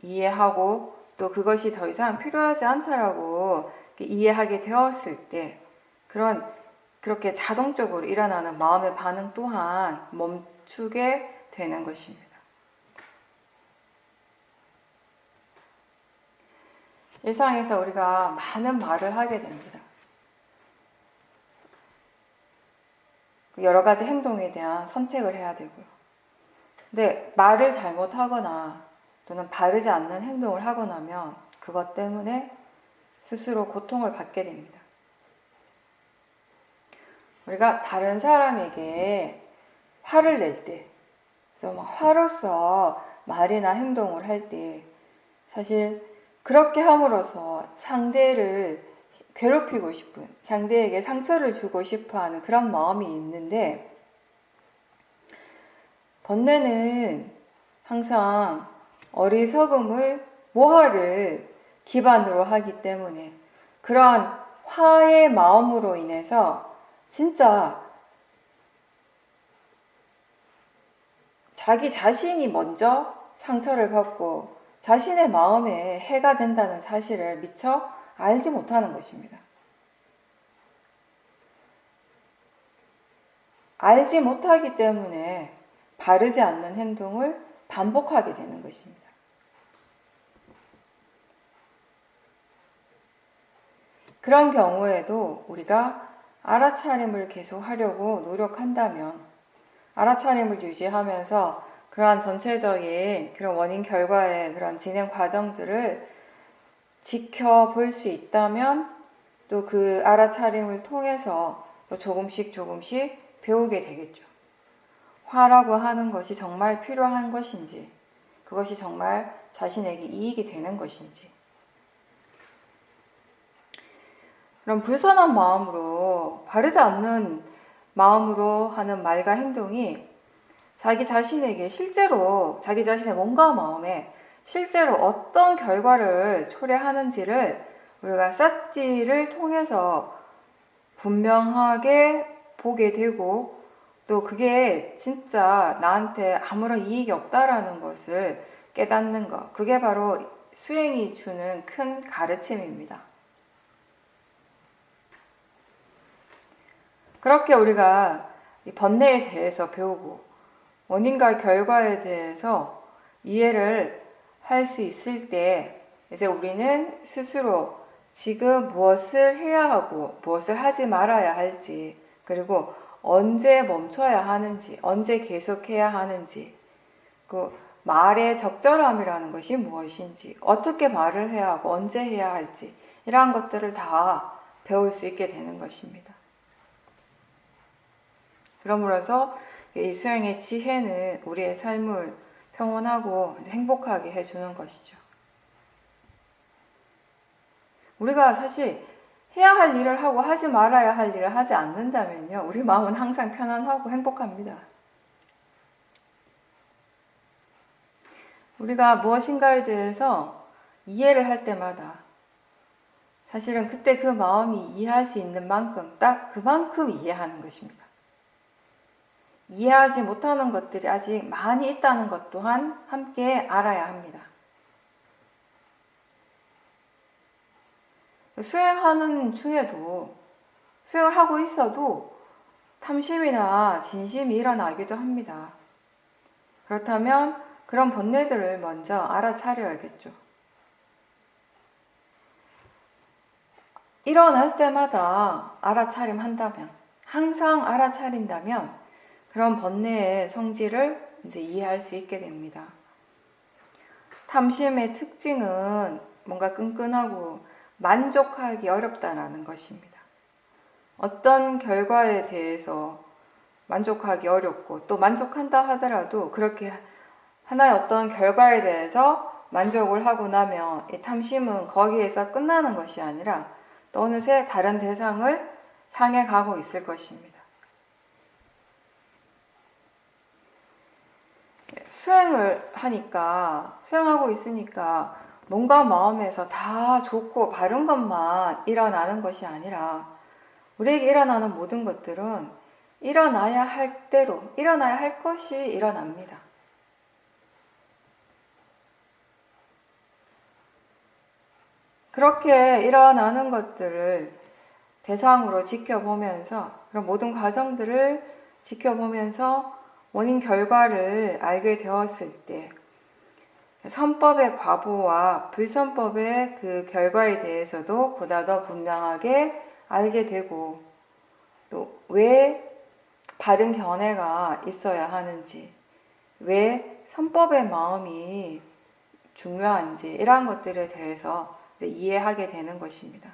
이해하고, 또 그것이 더 이상 필요하지 않다라고 이해하게 되었을 때, 그렇게 자동적으로 일어나는 마음의 반응 또한 멈추게 되는 것입니다. 일상에서 우리가 많은 말을 하게 됩니다. 여러 가지 행동에 대한 선택을 해야 되고요. 근데 말을 잘못하거나 또는 바르지 않는 행동을 하고 나면 그것 때문에 스스로 고통을 받게 됩니다. 우리가 다른 사람에게 화를 낼 때, 그래서 막 화로서 말이나 행동을 할 때, 사실 그렇게 함으로써 상대를 괴롭히고 싶은, 상대에게 상처를 주고 싶어 하는 그런 마음이 있는데, 번뇌는 항상 어리석음을, 모하를 기반으로 하기 때문에 그러한 화의 마음으로 인해서 진짜 자기 자신이 먼저 상처를 받고 자신의 마음에 해가 된다는 사실을 미처 알지 못하는 것입니다. 알지 못하기 때문에 바르지 않는 행동을 반복하게 되는 것입니다. 그런 경우에도 우리가 알아차림을 계속 하려고 노력한다면, 알아차림을 유지하면서 그러한 전체적인 그런 원인 결과의 그런 진행 과정들을 지켜볼 수 있다면, 또 그 알아차림을 통해서 또 조금씩 배우게 되겠죠. 화라고 하는 것이 정말 필요한 것인지, 그것이 정말 자신에게 이익이 되는 것인지. 그럼 불선한 마음으로, 바르지 않는 마음으로 하는 말과 행동이 자기 자신에게 실제로, 자기 자신의 몸과 마음에 실제로 어떤 결과를 초래하는지를 우리가 사티를 통해서 분명하게 보게 되고, 또 그게 진짜 나한테 아무런 이익이 없다라는 것을 깨닫는 것, 그게 바로 수행이 주는 큰 가르침입니다. 그렇게 우리가 이 번뇌에 대해서 배우고 원인과 결과에 대해서 이해를 할 수 있을 때, 이제 우리는 스스로 지금 무엇을 해야 하고 무엇을 하지 말아야 할지, 그리고 언제 멈춰야 하는지, 언제 계속해야 하는지, 그 말의 적절함이라는 것이 무엇인지, 어떻게 말을 해야 하고 언제 해야 할지, 이러한 것들을 다 배울 수 있게 되는 것입니다. 그러므로서 이 수행의 지혜는 우리의 삶을 평온하고 행복하게 해주는 것이죠. 우리가 사실 해야 할 일을 하고 하지 말아야 할 일을 하지 않는다면요, 우리 마음은 항상 편안하고 행복합니다. 우리가 무엇인가에 대해서 이해를 할 때마다 사실은 그때 그 마음이 이해할 수 있는 만큼, 딱 그만큼 이해하는 것입니다. 이해하지 못하는 것들이 아직 많이 있다는 것 또한 함께 알아야 합니다. 수행하는 중에도, 수행을 하고 있어도 탐심이나 진심이 일어나기도 합니다. 그렇다면 그런 번뇌들을 먼저 알아차려야겠죠. 일어날 때마다 알아차림한다면, 항상 알아차린다면 그런 번뇌의 성질을 이제 이해할 수 있게 됩니다. 탐심의 특징은 뭔가 끈끈하고 만족하기 어렵다라는 것입니다. 어떤 결과에 대해서 만족하기 어렵고 또 만족한다 하더라도 그렇게 하나의 어떤 결과에 대해서 만족을 하고 나면 이 탐심은 거기에서 끝나는 것이 아니라 또 어느새 다른 대상을 향해 가고 있을 것입니다. 수행하고 있으니까 몸과 마음에서 다 좋고 바른 것만 일어나는 것이 아니라 우리에게 일어나는 모든 것들은 일어나야 할 대로, 일어나야 할 것이 일어납니다. 그렇게 일어나는 것들을 대상으로 지켜보면서 그런 모든 과정들을 지켜보면서 원인 결과를 알게 되었을 때 선법의 과보와 불선법의 그 결과에 대해서도 보다 더 분명하게 알게 되고 또 왜 바른 견해가 있어야 하는지 왜 선법의 마음이 중요한지 이러한 것들에 대해서 이해하게 되는 것입니다.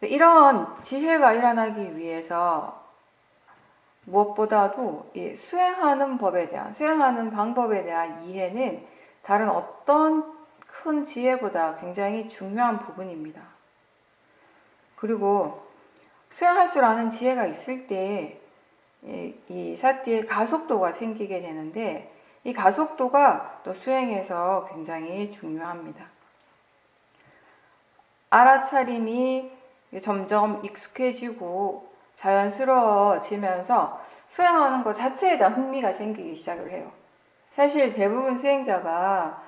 이런 지혜가 일어나기 위해서 무엇보다도 이 수행하는 방법에 대한 이해는 다른 어떤 큰 지혜보다 굉장히 중요한 부분입니다. 그리고 수행할 줄 아는 지혜가 있을 때 이 사티의 가속도가 생기게 되는데 이 가속도가 또 수행에서 굉장히 중요합니다. 알아차림이 점점 익숙해지고 자연스러워지면서 수행하는 것 자체에 대한 흥미가 생기기 시작을 해요. 사실 대부분 수행자가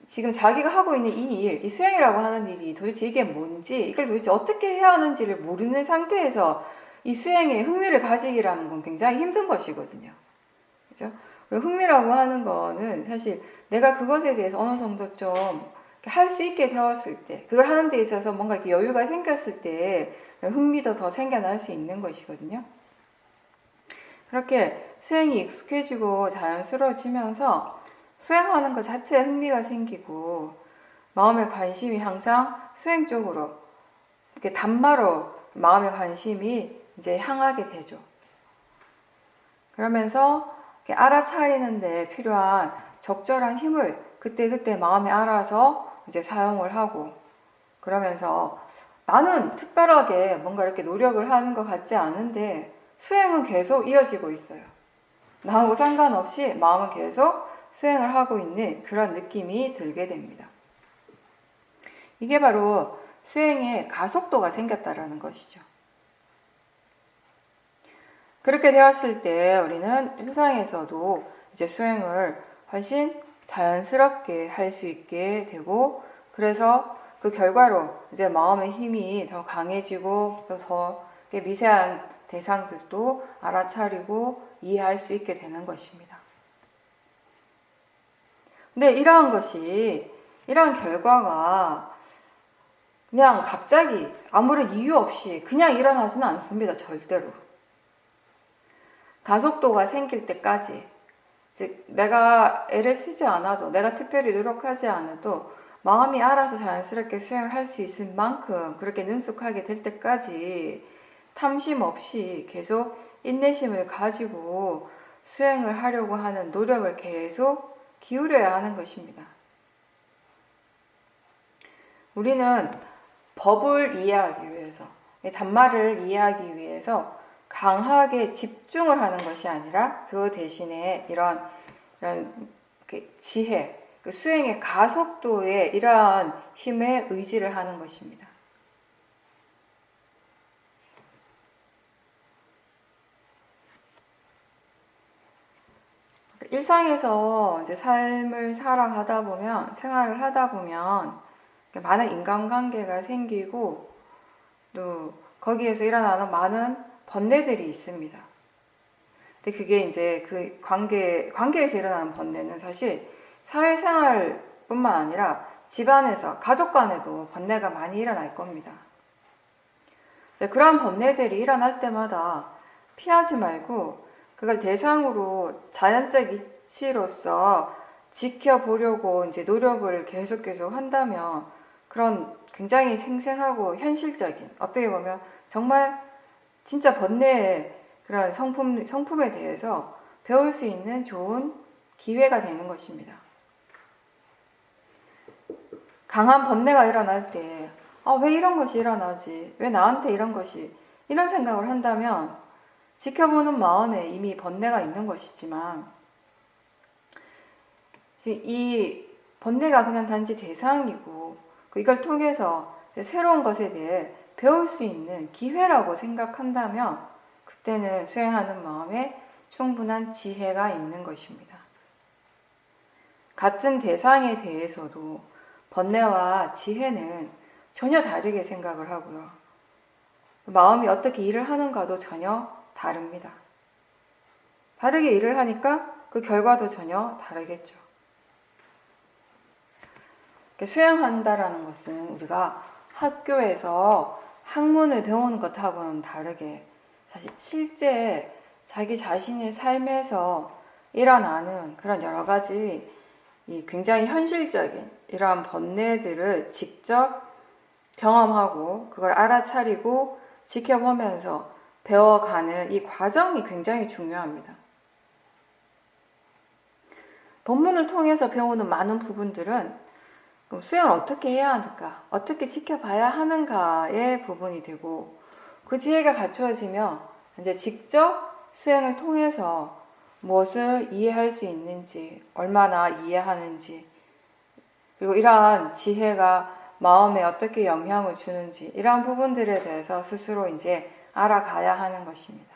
지금 자기가 하고 있는 이 일, 이 수행이라고 하는 일이 도대체 이게 뭔지, 이걸 도대체 어떻게 해야 하는지를 모르는 상태에서 이 수행에 흥미를 가지기라는 건 굉장히 힘든 것이거든요. 그죠? 흥미라고 하는 거는 사실 내가 그것에 대해서 어느 정도 좀 할 수 있게 되었을 때, 그걸 하는 데 있어서 뭔가 이렇게 여유가 생겼을 때 흥미도 더 생겨날 수 있는 것이거든요. 그렇게 수행이 익숙해지고 자연스러워지면서 수행하는 것 자체에 흥미가 생기고 마음의 관심이 항상 수행 쪽으로 이렇게 단마로 마음의 관심이 이제 향하게 되죠. 그러면서 이렇게 알아차리는 데 필요한 적절한 힘을 그때그때 마음에 알아서 이제 사용을 하고 그러면서 나는 특별하게 뭔가 이렇게 노력을 하는 것 같지 않은데 수행은 계속 이어지고 있어요. 나하고 상관없이 마음은 계속 수행을 하고 있는 그런 느낌이 들게 됩니다. 이게 바로 수행에 가속도가 생겼다라는 것이죠. 그렇게 되었을 때 우리는 일상에서도 이제 수행을 훨씬 자연스럽게 할 수 있게 되고 그래서 그 결과로 이제 마음의 힘이 더 강해지고 더 미세한 대상들도 알아차리고 이해할 수 있게 되는 것입니다. 근데 이러한 결과가 그냥 갑자기 아무런 이유 없이 그냥 일어나지는 않습니다. 절대로. 가속도가 생길 때까지, 즉 내가 애를 쓰지 않아도, 내가 특별히 노력하지 않아도 마음이 알아서 자연스럽게 수행을 할 수 있을 만큼 그렇게 능숙하게 될 때까지 탐심 없이 계속 인내심을 가지고 수행을 하려고 하는 노력을 계속 기울여야 하는 것입니다. 우리는 법을 이해하기 위해서, 단마를 이해하기 위해서 강하게 집중을 하는 것이 아니라 그 대신에 이런 지혜, 수행의 가속도에 이러한 힘에 의지를 하는 것입니다. 일상에서 이제 삶을 살아가다 보면, 생활을 하다 보면 많은 인간관계가 생기고 또 거기에서 일어나는 많은 번뇌들이 있습니다. 근데 그게 이제 그 관계에서 일어나는 번뇌는 사실 사회생활뿐만 아니라 집안에서, 가족 간에도 번뇌가 많이 일어날 겁니다. 그러한 번뇌들이 일어날 때마다 피하지 말고 그걸 대상으로 자연적 이치로서 지켜보려고 이제 노력을 계속 한다면 그런 굉장히 생생하고 현실적인, 어떻게 보면 정말 진짜 번뇌의 그런 성품에 대해서 배울 수 있는 좋은 기회가 되는 것입니다. 강한 번뇌가 일어날 때, 왜 이런 것이 일어나지? 왜 나한테 이런 것이? 이런 생각을 한다면 지켜보는 마음에 이미 번뇌가 있는 것이지만, 이 번뇌가 그냥 단지 대상이고 이걸 통해서 새로운 것에 대해 배울 수 있는 기회라고 생각한다면 그때는 수행하는 마음에 충분한 지혜가 있는 것입니다. 같은 대상에 대해서도 번뇌와 지혜는 전혀 다르게 생각을 하고요. 마음이 어떻게 일을 하는가도 전혀 다릅니다. 다르게 일을 하니까 그 결과도 전혀 다르겠죠. 수행한다라는 것은 우리가 학교에서 학문을 배우는 것하고는 다르게 사실 실제 자기 자신의 삶에서 일어나는 그런 여러 가지 이 굉장히 현실적인 이러한 번뇌들을 직접 경험하고 그걸 알아차리고 지켜보면서 배워가는 이 과정이 굉장히 중요합니다. 본문을 통해서 배우는 많은 부분들은 그럼 수행을 어떻게 해야 하는가, 어떻게 지켜봐야 하는가의 부분이 되고 그 지혜가 갖추어지면 이제 직접 수행을 통해서 무엇을 이해할 수 있는지, 얼마나 이해하는지, 그리고 이러한 지혜가 마음에 어떻게 영향을 주는지 이러한 부분들에 대해서 스스로 이제 알아가야 하는 것입니다.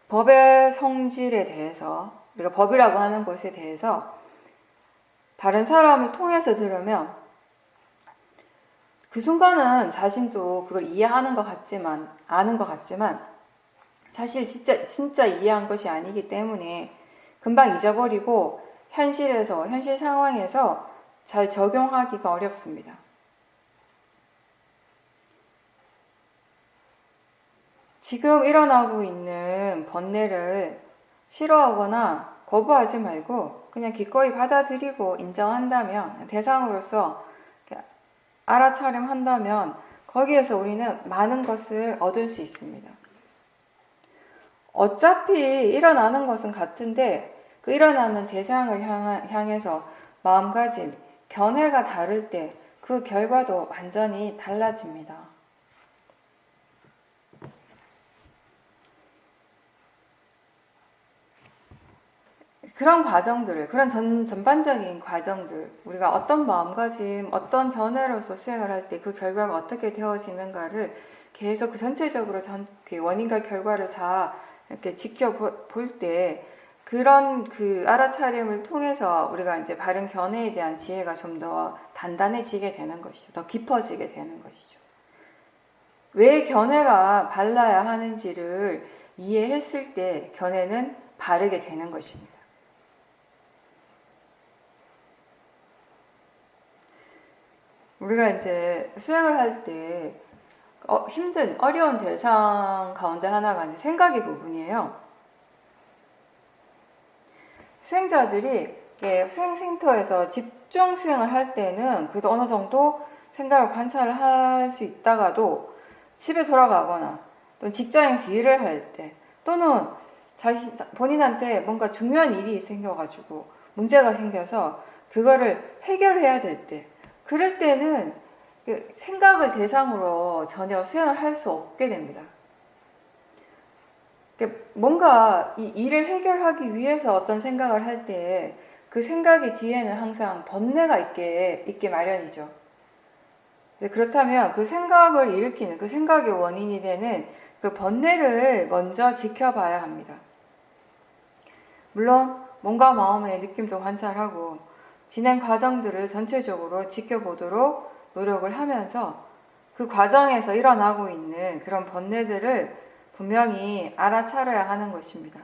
법의 성질에 대해서, 우리가 법이라고 하는 것에 대해서 다른 사람을 통해서 들으면 그 순간은 자신도 그걸 이해하는 것 같지만, 아는 것 같지만 사실 진짜 이해한 것이 아니기 때문에 금방 잊어버리고 현실 상황에서 잘 적용하기가 어렵습니다. 지금 일어나고 있는 번뇌를 싫어하거나 거부하지 말고 그냥 기꺼이 받아들이고 인정한다면, 대상으로서 알아차림한다면 거기에서 우리는 많은 것을 얻을 수 있습니다. 어차피 일어나는 것은 같은데 그 일어나는 대상을 향해서 마음가짐, 견해가 다를 때 그 결과도 완전히 달라집니다. 그런 과정들을, 그런 전반적인 과정들, 우리가 어떤 마음가짐, 어떤 견해로서 수행을 할 때 그 결과가 어떻게 되어지는가를 계속 그 전체적으로 그 원인과 결과를 다 이렇게 지켜볼 때 그런 그 알아차림을 통해서 우리가 이제 바른 견해에 대한 지혜가 좀 더 단단해지게 되는 것이죠. 더 깊어지게 되는 것이죠. 왜 견해가 발라야 하는지를 이해했을 때 견해는 바르게 되는 것입니다. 우리가 이제 수행을 할 때 어려운 대상 가운데 하나가 이제 생각의 부분이에요. 수행자들이 수행센터에서 집중 수행을 할 때는 그래도 어느 정도 생각을 관찰을 할 수 있다가도 집에 돌아가거나 또 직장에서 일을 할 때 또는 본인한테 뭔가 중요한 일이 생겨가지고 문제가 생겨서 그거를 해결해야 될 때, 그럴 때는 생각을 대상으로 전혀 수행을 할 수 없게 됩니다. 뭔가 이 일을 해결하기 위해서 어떤 생각을 할 때 그 생각의 뒤에는 항상 번뇌가 있게 마련이죠. 그렇다면 그 생각을 일으키는, 그 생각의 원인이 되는 그 번뇌를 먼저 지켜봐야 합니다. 물론 몸과 마음의 느낌도 관찰하고 진행 과정들을 전체적으로 지켜보도록 노력을 하면서 그 과정에서 일어나고 있는 그런 번뇌들을 분명히 알아차려야 하는 것입니다.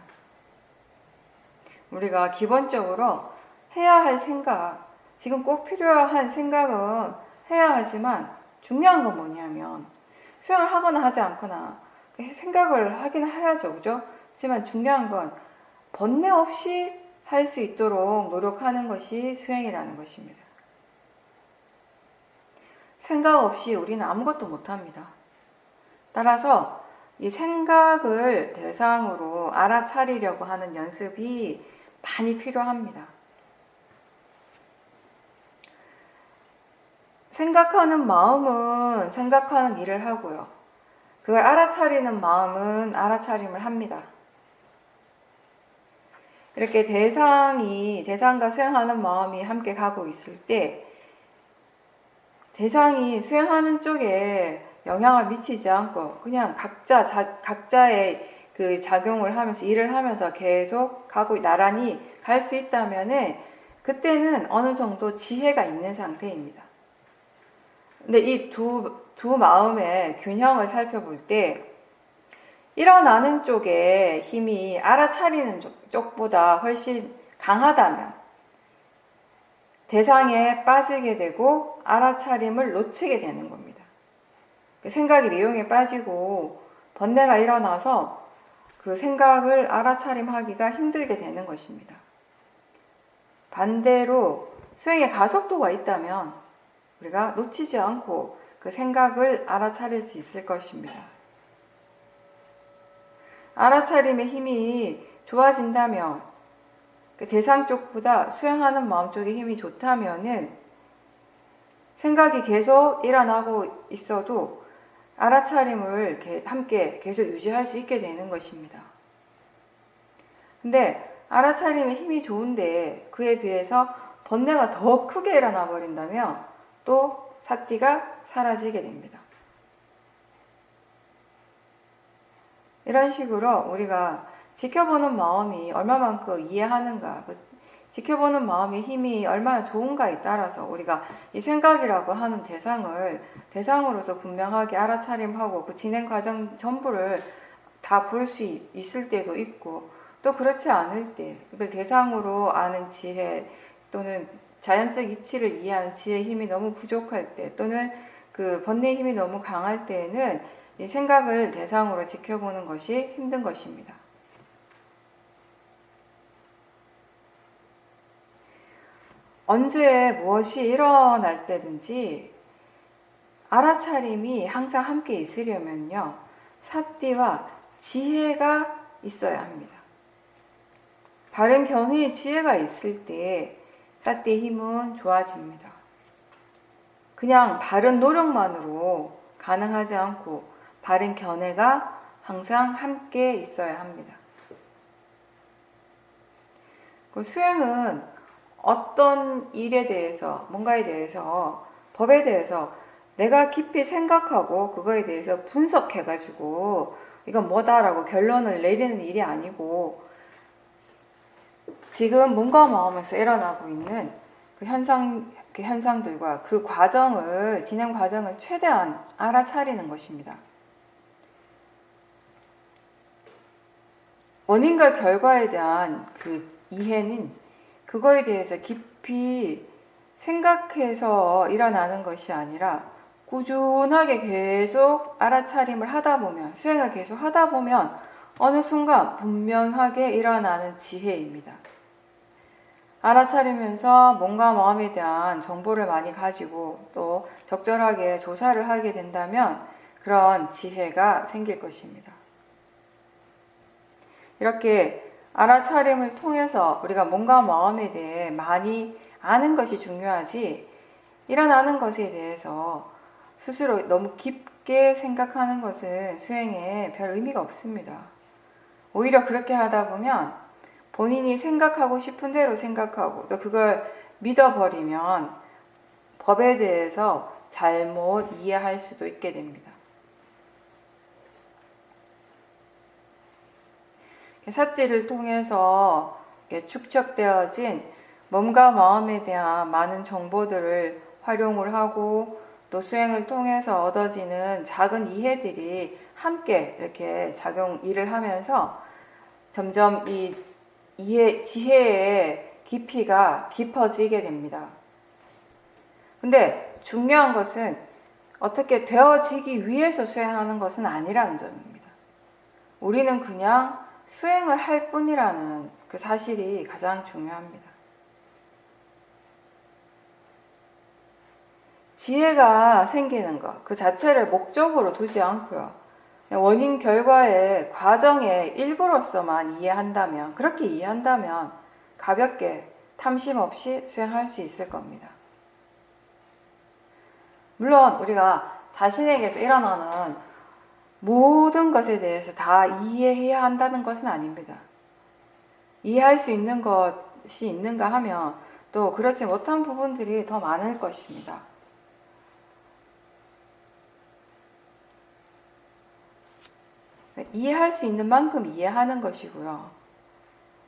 우리가 기본적으로 해야 할 생각, 지금 꼭 필요한 생각은 해야 하지만 중요한 건 뭐냐면 수행을 하거나 하지 않거나 생각을 하긴 해야죠. 그죠? 하지만 중요한 건 번뇌 없이 할 수 있도록 노력하는 것이 수행이라는 것입니다. 생각 없이 우리는 아무것도 못합니다. 따라서 이 생각을 대상으로 알아차리려고 하는 연습이 많이 필요합니다. 생각하는 마음은 생각하는 일을 하고요. 그걸 알아차리는 마음은 알아차림을 합니다. 이렇게 대상과 수행하는 마음이 함께 가고 있을 때 대상이 수행하는 쪽에 영향을 미치지 않고 그냥 각자의 그 작용을 하면서 일을 하면서 계속 나란히 갈 수 있다면은 그때는 어느 정도 지혜가 있는 상태입니다. 근데 이 두 마음의 균형을 살펴볼 때 일어나는 쪽에 힘이 알아차리는 쪽보다 훨씬 강하다면 대상에 빠지게 되고 알아차림을 놓치게 되는 겁니다. 생각이 내용에 빠지고 번뇌가 일어나서 그 생각을 알아차림하기가 힘들게 되는 것입니다. 반대로 수행에 가속도가 있다면 우리가 놓치지 않고 그 생각을 알아차릴 수 있을 것입니다. 알아차림의 힘이 좋아진다면 그 대상 쪽보다 수행하는 마음 쪽의 힘이 좋다면은 생각이 계속 일어나고 있어도 알아차림을 함께 계속 유지할 수 있게 되는 것입니다. 근데 알아차림의 힘이 좋은데 그에 비해서 번뇌가 더 크게 일어나 버린다면 또 사띠가 사라지게 됩니다. 이런 식으로 우리가 지켜보는 마음이 얼마만큼 이해하는가, 지켜보는 마음의 힘이 얼마나 좋은가에 따라서 우리가 이 생각이라고 하는 대상으로서 분명하게 알아차림하고 그 진행 과정 전부를 다 볼 수 있을 때도 있고 또 그렇지 않을 때 이걸 대상으로 아는 지혜 또는 자연적 이치를 이해하는 지혜의 힘이 너무 부족할 때 또는 그 번뇌의 힘이 너무 강할 때에는 이 생각을 대상으로 지켜보는 것이 힘든 것입니다. 언제 무엇이 일어날 때든지 알아차림이 항상 함께 있으려면요, 사띠와 지혜가 있어야 합니다. 바른 견해의 지혜가 있을 때 사띠의 힘은 좋아집니다. 그냥 바른 노력만으로 가능하지 않고 바른 견해가 항상 함께 있어야 합니다. 그 수행은 어떤 일에 대해서, 뭔가에 대해서, 법에 대해서 내가 깊이 생각하고 그거에 대해서 분석해가지고 이건 뭐다라고 결론을 내리는 일이 아니고 지금 몸과 마음에서 일어나고 있는 그 현상들과 그 진행 과정을 최대한 알아차리는 것입니다. 원인과 결과에 대한 그 이해는 그거에 대해서 깊이 생각해서 일어나는 것이 아니라 꾸준하게 계속 알아차림을 하다 보면, 수행을 계속 하다 보면 어느 순간 분명하게 일어나는 지혜입니다. 알아차리면서 몸과 마음에 대한 정보를 많이 가지고 또 적절하게 조사를 하게 된다면 그런 지혜가 생길 것입니다. 이렇게 알아차림을 통해서 우리가 몸과 마음에 대해 많이 아는 것이 중요하지 일어나는 것에 대해서 스스로 너무 깊게 생각하는 것은 수행에 별 의미가 없습니다. 오히려 그렇게 하다 보면 본인이 생각하고 싶은 대로 생각하고 또 그걸 믿어버리면 법에 대해서 잘못 이해할 수도 있게 됩니다. 사띠를 통해서 축적되어진 몸과 마음에 대한 많은 정보들을 활용을 하고 또 수행을 통해서 얻어지는 작은 이해들이 함께 이렇게 일을 하면서 점점 이 지혜의 깊이가 깊어지게 됩니다. 근데 중요한 것은 어떻게 되어지기 위해서 수행하는 것은 아니라는 점입니다. 우리는 그냥 수행을 할 뿐이라는 그 사실이 가장 중요합니다. 지혜가 생기는 것, 그 자체를 목적으로 두지 않고요. 원인 결과의 과정의 일부로서만 이해한다면, 그렇게 이해한다면 가볍게 탐심 없이 수행할 수 있을 겁니다. 물론 우리가 자신에게서 일어나는 모든 것에 대해서 다 이해해야 한다는 것은 아닙니다. 이해할 수 있는 것이 있는가 하면 또 그렇지 못한 부분들이 더 많을 것입니다. 이해할 수 있는 만큼 이해하는 것이고요.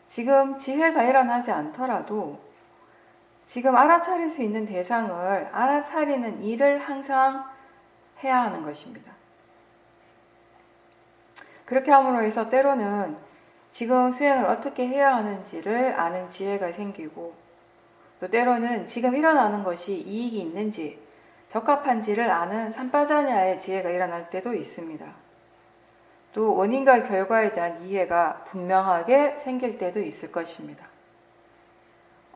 지금 지혜가 일어나지 않더라도 지금 알아차릴 수 있는 대상을 알아차리는 일을 항상 해야 하는 것입니다. 그렇게 함으로 해서 때로는 지금 수행을 어떻게 해야 하는지를 아는 지혜가 생기고, 또 때로는 지금 일어나는 것이 이익이 있는지 적합한지를 아는 삼파자냐의 지혜가 일어날 때도 있습니다. 또 원인과 결과에 대한 이해가 분명하게 생길 때도 있을 것입니다.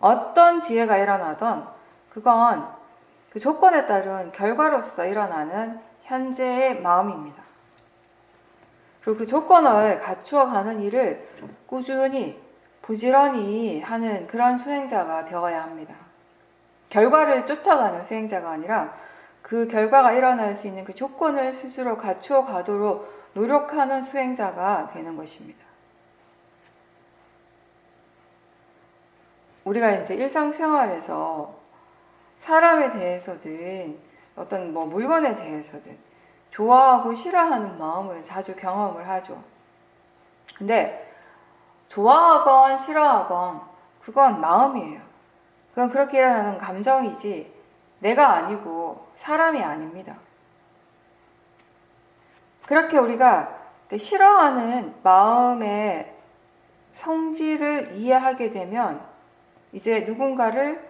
어떤 지혜가 일어나던 그건 그 조건에 따른 결과로서 일어나는 현재의 마음입니다. 그리고 그 조건을 갖추어가는 일을 꾸준히 부지런히 하는 그런 수행자가 되어야 합니다. 결과를 쫓아가는 수행자가 아니라 그 결과가 일어날 수 있는 그 조건을 스스로 갖추어 가도록 노력하는 수행자가 되는 것입니다. 우리가 이제 일상생활에서 사람에 대해서든 어떤 물건에 대해서든 좋아하고 싫어하는 마음을 자주 경험을 하죠. 근데 좋아하건 싫어하건 그건 마음이에요. 그건 그렇게 일어나는 감정이지 내가 아니고 사람이 아닙니다. 그렇게 우리가 싫어하는 마음의 성질을 이해하게 되면 이제 누군가를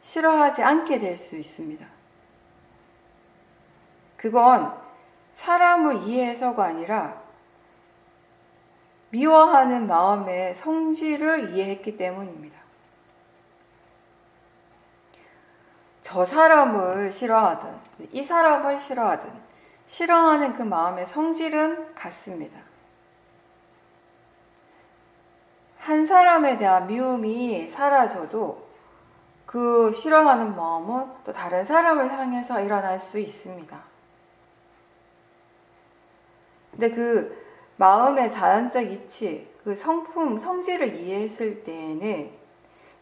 싫어하지 않게 될 수 있습니다. 그건 사람을 이해해서가 아니라 미워하는 마음의 성질을 이해했기 때문입니다. 저 사람을 싫어하든 이 사람을 싫어하든 싫어하는 그 마음의 성질은 같습니다. 한 사람에 대한 미움이 사라져도 그 싫어하는 마음은 또 다른 사람을 향해서 일어날 수 있습니다. 근데 그 마음의 자연적 이치, 그 성질을 이해했을 때에는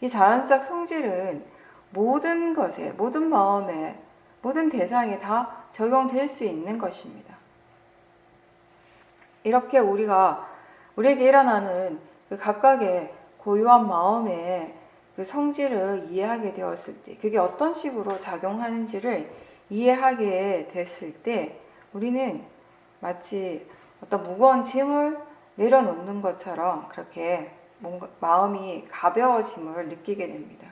이 자연적 성질은 모든 것에, 모든 마음에, 모든 대상에 다 적용될 수 있는 것입니다. 이렇게 우리에게 일어나는 그 각각의 고유한 마음의 그 성질을 이해하게 되었을 때, 그게 어떤 식으로 작용하는지를 이해하게 됐을 때, 우리는 마치 어떤 무거운 짐을 내려놓는 것처럼 그렇게 뭔가 마음이 가벼워짐을 느끼게 됩니다.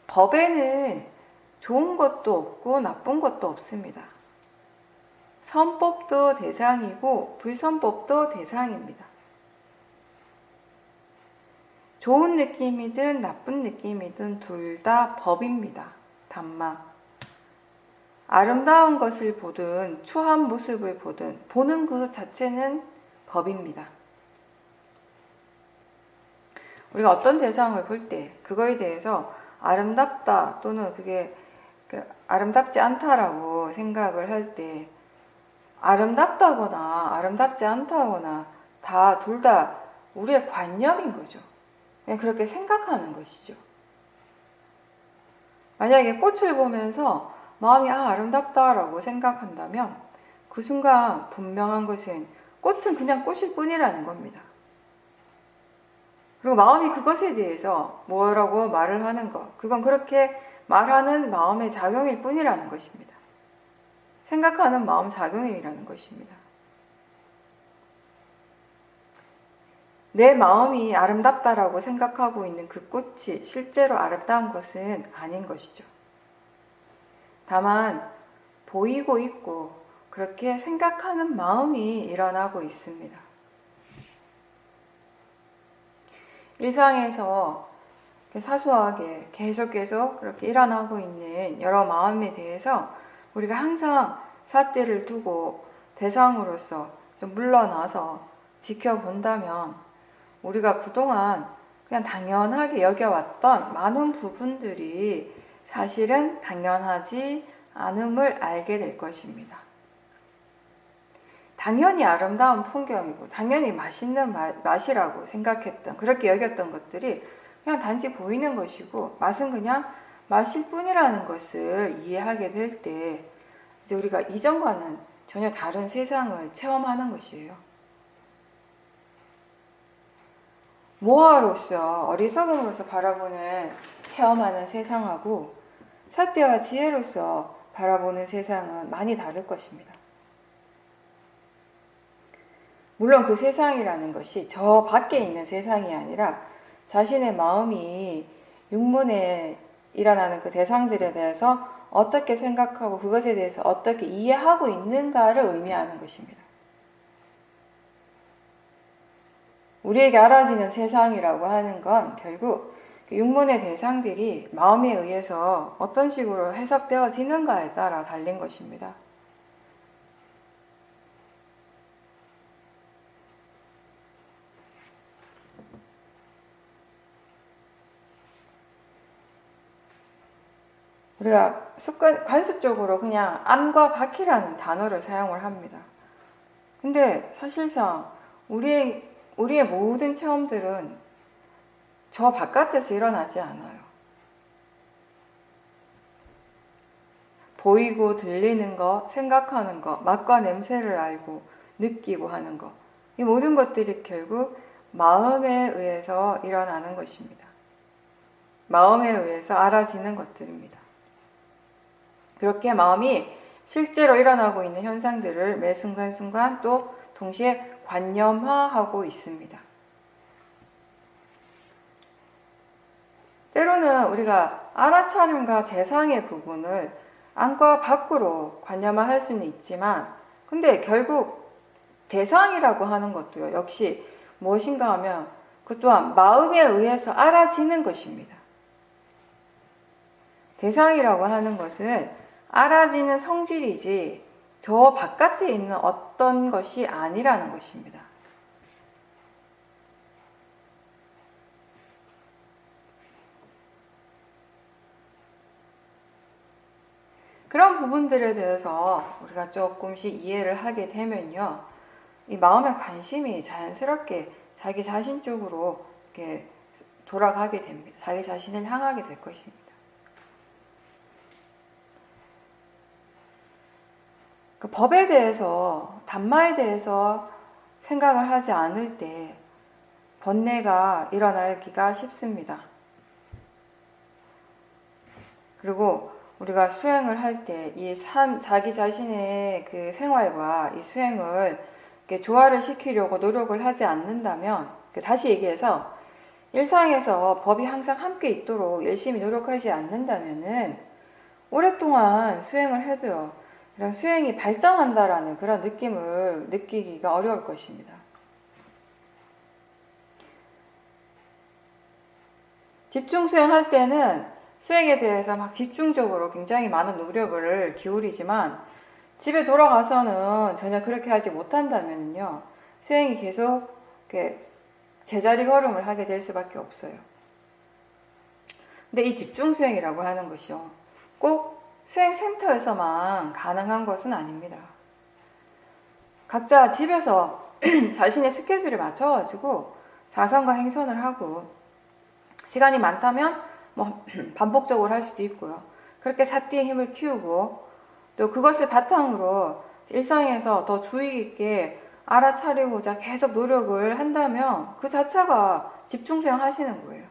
법에는 좋은 것도 없고 나쁜 것도 없습니다. 선법도 대상이고 불선법도 대상입니다. 좋은 느낌이든 나쁜 느낌이든 둘 다 법입니다. 단마. 아름다운 것을 보든 추한 모습을 보든 보는 그 자체는 법입니다. 우리가 어떤 대상을 볼 때 그거에 대해서 아름답다 또는 그게 아름답지 않다라고 생각을 할 때 아름답다거나 아름답지 않다거나 둘 다 우리의 관념인 거죠. 그냥 그렇게 생각하는 것이죠. 만약에 꽃을 보면서 마음이 아름답다라고 생각한다면 그 순간 분명한 것은 꽃은 그냥 꽃일 뿐이라는 겁니다. 그리고 마음이 그것에 대해서 뭐라고 말을 하는 것, 그건 그렇게 말하는 마음의 작용일 뿐이라는 것입니다. 생각하는 마음 작용이라는 것입니다. 내 마음이 아름답다라고 생각하고 있는 그 꽃이 실제로 아름다운 것은 아닌 것이죠. 다만 보이고 있고 그렇게 생각하는 마음이 일어나고 있습니다. 일상에서 사소하게 계속 그렇게 일어나고 있는 여러 마음에 대해서 우리가 항상 삿대를 두고 대상으로서 좀 물러나서 지켜본다면 우리가 그동안 그냥 당연하게 여겨왔던 많은 부분들이 사실은 당연하지 않음을 알게 될 것입니다. 당연히 아름다운 풍경이고 당연히 맛있는 맛이라고 생각했던, 그렇게 여겼던 것들이 그냥 단지 보이는 것이고 맛은 그냥 맛일 뿐이라는 것을 이해하게 될 때 이제 우리가 이전과는 전혀 다른 세상을 체험하는 것이에요. 모아로서, 어리석음으로서 바라보는, 체험하는 세상하고 사태와 지혜로서 바라보는 세상은 많이 다를 것입니다. 물론 그 세상이라는 것이 저 밖에 있는 세상이 아니라 자신의 마음이 육문에 일어나는 그 대상들에 대해서 어떻게 생각하고 그것에 대해서 어떻게 이해하고 있는가를 의미하는 것입니다. 우리에게 알아지는 세상이라고 하는 건 결국 육문의 대상들이 마음에 의해서 어떤 식으로 해석되어지는가에 따라 달린 것입니다. 우리가 관습적으로 그냥 안과 밖이라는 단어를 사용을 합니다. 근데 사실상 우리의 모든 체험들은 저 바깥에서 일어나지 않아요. 보이고 들리는 것, 생각하는 것, 맛과 냄새를 알고 느끼고 하는 것, 이 모든 것들이 결국 마음에 의해서 일어나는 것입니다. 마음에 의해서 알아지는 것들입니다. 그렇게 마음이 실제로 일어나고 있는 현상들을 매 순간순간 또 동시에 관념화하고 있습니다. 때로는 우리가 알아차림과 대상의 부분을 안과 밖으로 관념화할 수는 있지만 근데 결국 대상이라고 하는 것도요, 역시 무엇인가 하면 그 또한 마음에 의해서 알아지는 것입니다. 대상이라고 하는 것은 알아지는 성질이지 저 바깥에 있는 어떤 것이 아니라는 것입니다. 그런 부분들에 대해서 우리가 조금씩 이해를 하게 되면요, 이 마음의 관심이 자연스럽게 자기 자신 쪽으로 이렇게 돌아가게 됩니다. 자기 자신을 향하게 될 것입니다. 그 법에 대해서, 단마에 대해서 생각을 하지 않을 때 번뇌가 일어나기가 쉽습니다. 그리고 우리가 수행을 할 때 이 자기 자신의 그 생활과 이 수행을 이렇게 조화를 시키려고 노력을 하지 않는다면, 다시 얘기해서 일상에서 법이 항상 함께 있도록 열심히 노력하지 않는다면은 오랫동안 수행을 해도요, 이런 수행이 발전한다라는 그런 느낌을 느끼기가 어려울 것입니다. 집중 수행할 때는 수행에 대해서 막 집중적으로 굉장히 많은 노력을 기울이지만 집에 돌아가서는 전혀 그렇게 하지 못한다면요, 수행이 계속 이렇게 제자리 걸음을 하게 될 수밖에 없어요. 근데 이 집중 수행이라고 하는 것이요, 꼭 수행센터에서만 가능한 것은 아닙니다. 각자 집에서 자신의 스케줄에 맞춰가지고 자선과 행선을 하고 시간이 많다면 뭐 반복적으로 할 수도 있고요. 그렇게 삿대의 힘을 키우고 또 그것을 바탕으로 일상에서 더 주의 깊게 알아차리고자 계속 노력을 한다면 그 자체가 집중 수행 하시는 거예요.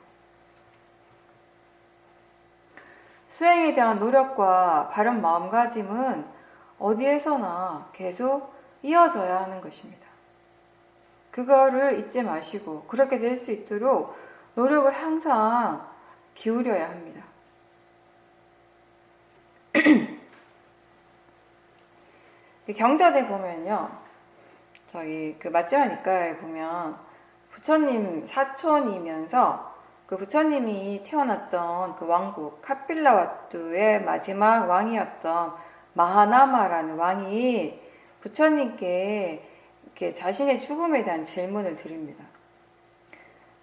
수행에 대한 노력과 바른 마음가짐은 어디에서나 계속 이어져야 하는 것입니다. 그거를 잊지 마시고 그렇게 될 수 있도록 노력을 항상 기울여야 합니다. 경자대 보면요, 저희 그 맞지마 니까에 보면 부처님 사촌이면서 그 부처님이 태어났던 그 왕국 카필라와뚜의 마지막 왕이었던 마하나마라는 왕이 부처님께 이렇게 자신의 죽음에 대한 질문을 드립니다.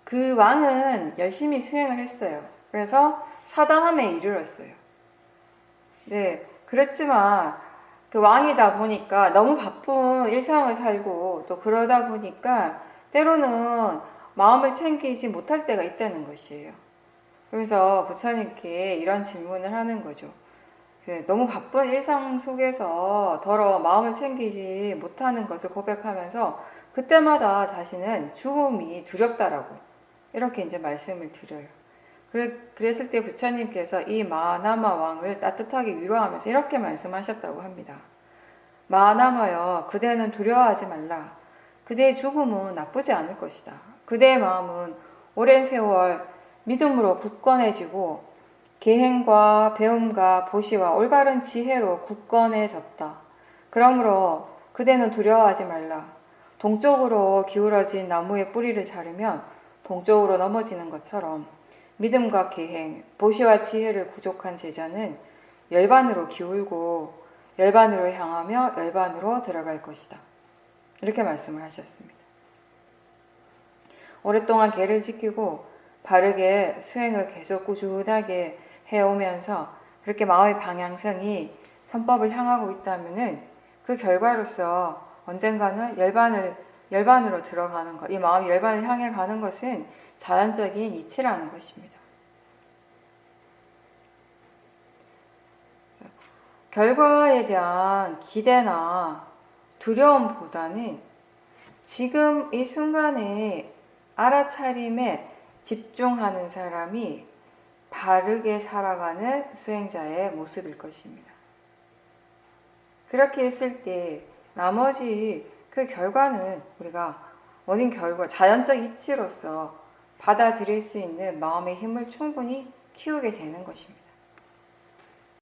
그 왕은 열심히 수행을 했어요. 그래서 사당함에 이르렀어요. 네, 그랬지만 그 왕이다 보니까 너무 바쁜 일상을 살고 또 그러다 보니까 때로는 마음을 챙기지 못할 때가 있다는 것이에요. 그래서 부처님께 이런 질문을 하는 거죠. 너무 바쁜 일상 속에서 더러 마음을 챙기지 못하는 것을 고백하면서 그때마다 자신은 죽음이 두렵다라고 이렇게 이제 말씀을 드려요. 그랬을 때 부처님께서 이 마하나마 왕을 따뜻하게 위로하면서 이렇게 말씀하셨다고 합니다. 마하나마여, 그대는 두려워하지 말라. 그대의 죽음은 나쁘지 않을 것이다. 그대의 마음은 오랜 세월 믿음으로 굳건해지고 계행과 배움과 보시와 올바른 지혜로 굳건해졌다. 그러므로 그대는 두려워하지 말라. 동쪽으로 기울어진 나무의 뿌리를 자르면 동쪽으로 넘어지는 것처럼 믿음과 계행, 보시와 지혜를 부족한 제자는 열반으로 기울고 열반으로 향하며 열반으로 들어갈 것이다. 이렇게 말씀을 하셨습니다. 오랫동안 계를 지키고 바르게 수행을 계속 꾸준하게 해오면서 그렇게 마음의 방향성이 선법을 향하고 있다면은 그 결과로서 언젠가는 열반으로 들어가는 것, 이 마음이 열반을 향해 가는 것은 자연적인 이치라는 것입니다. 결과에 대한 기대나 두려움보다는 지금 이 순간에 알아차림에 집중하는 사람이 바르게 살아가는 수행자의 모습일 것입니다. 그렇게 했을 때 나머지 그 결과는 우리가 원인 결과, 자연적 이치로서 받아들일 수 있는 마음의 힘을 충분히 키우게 되는 것입니다.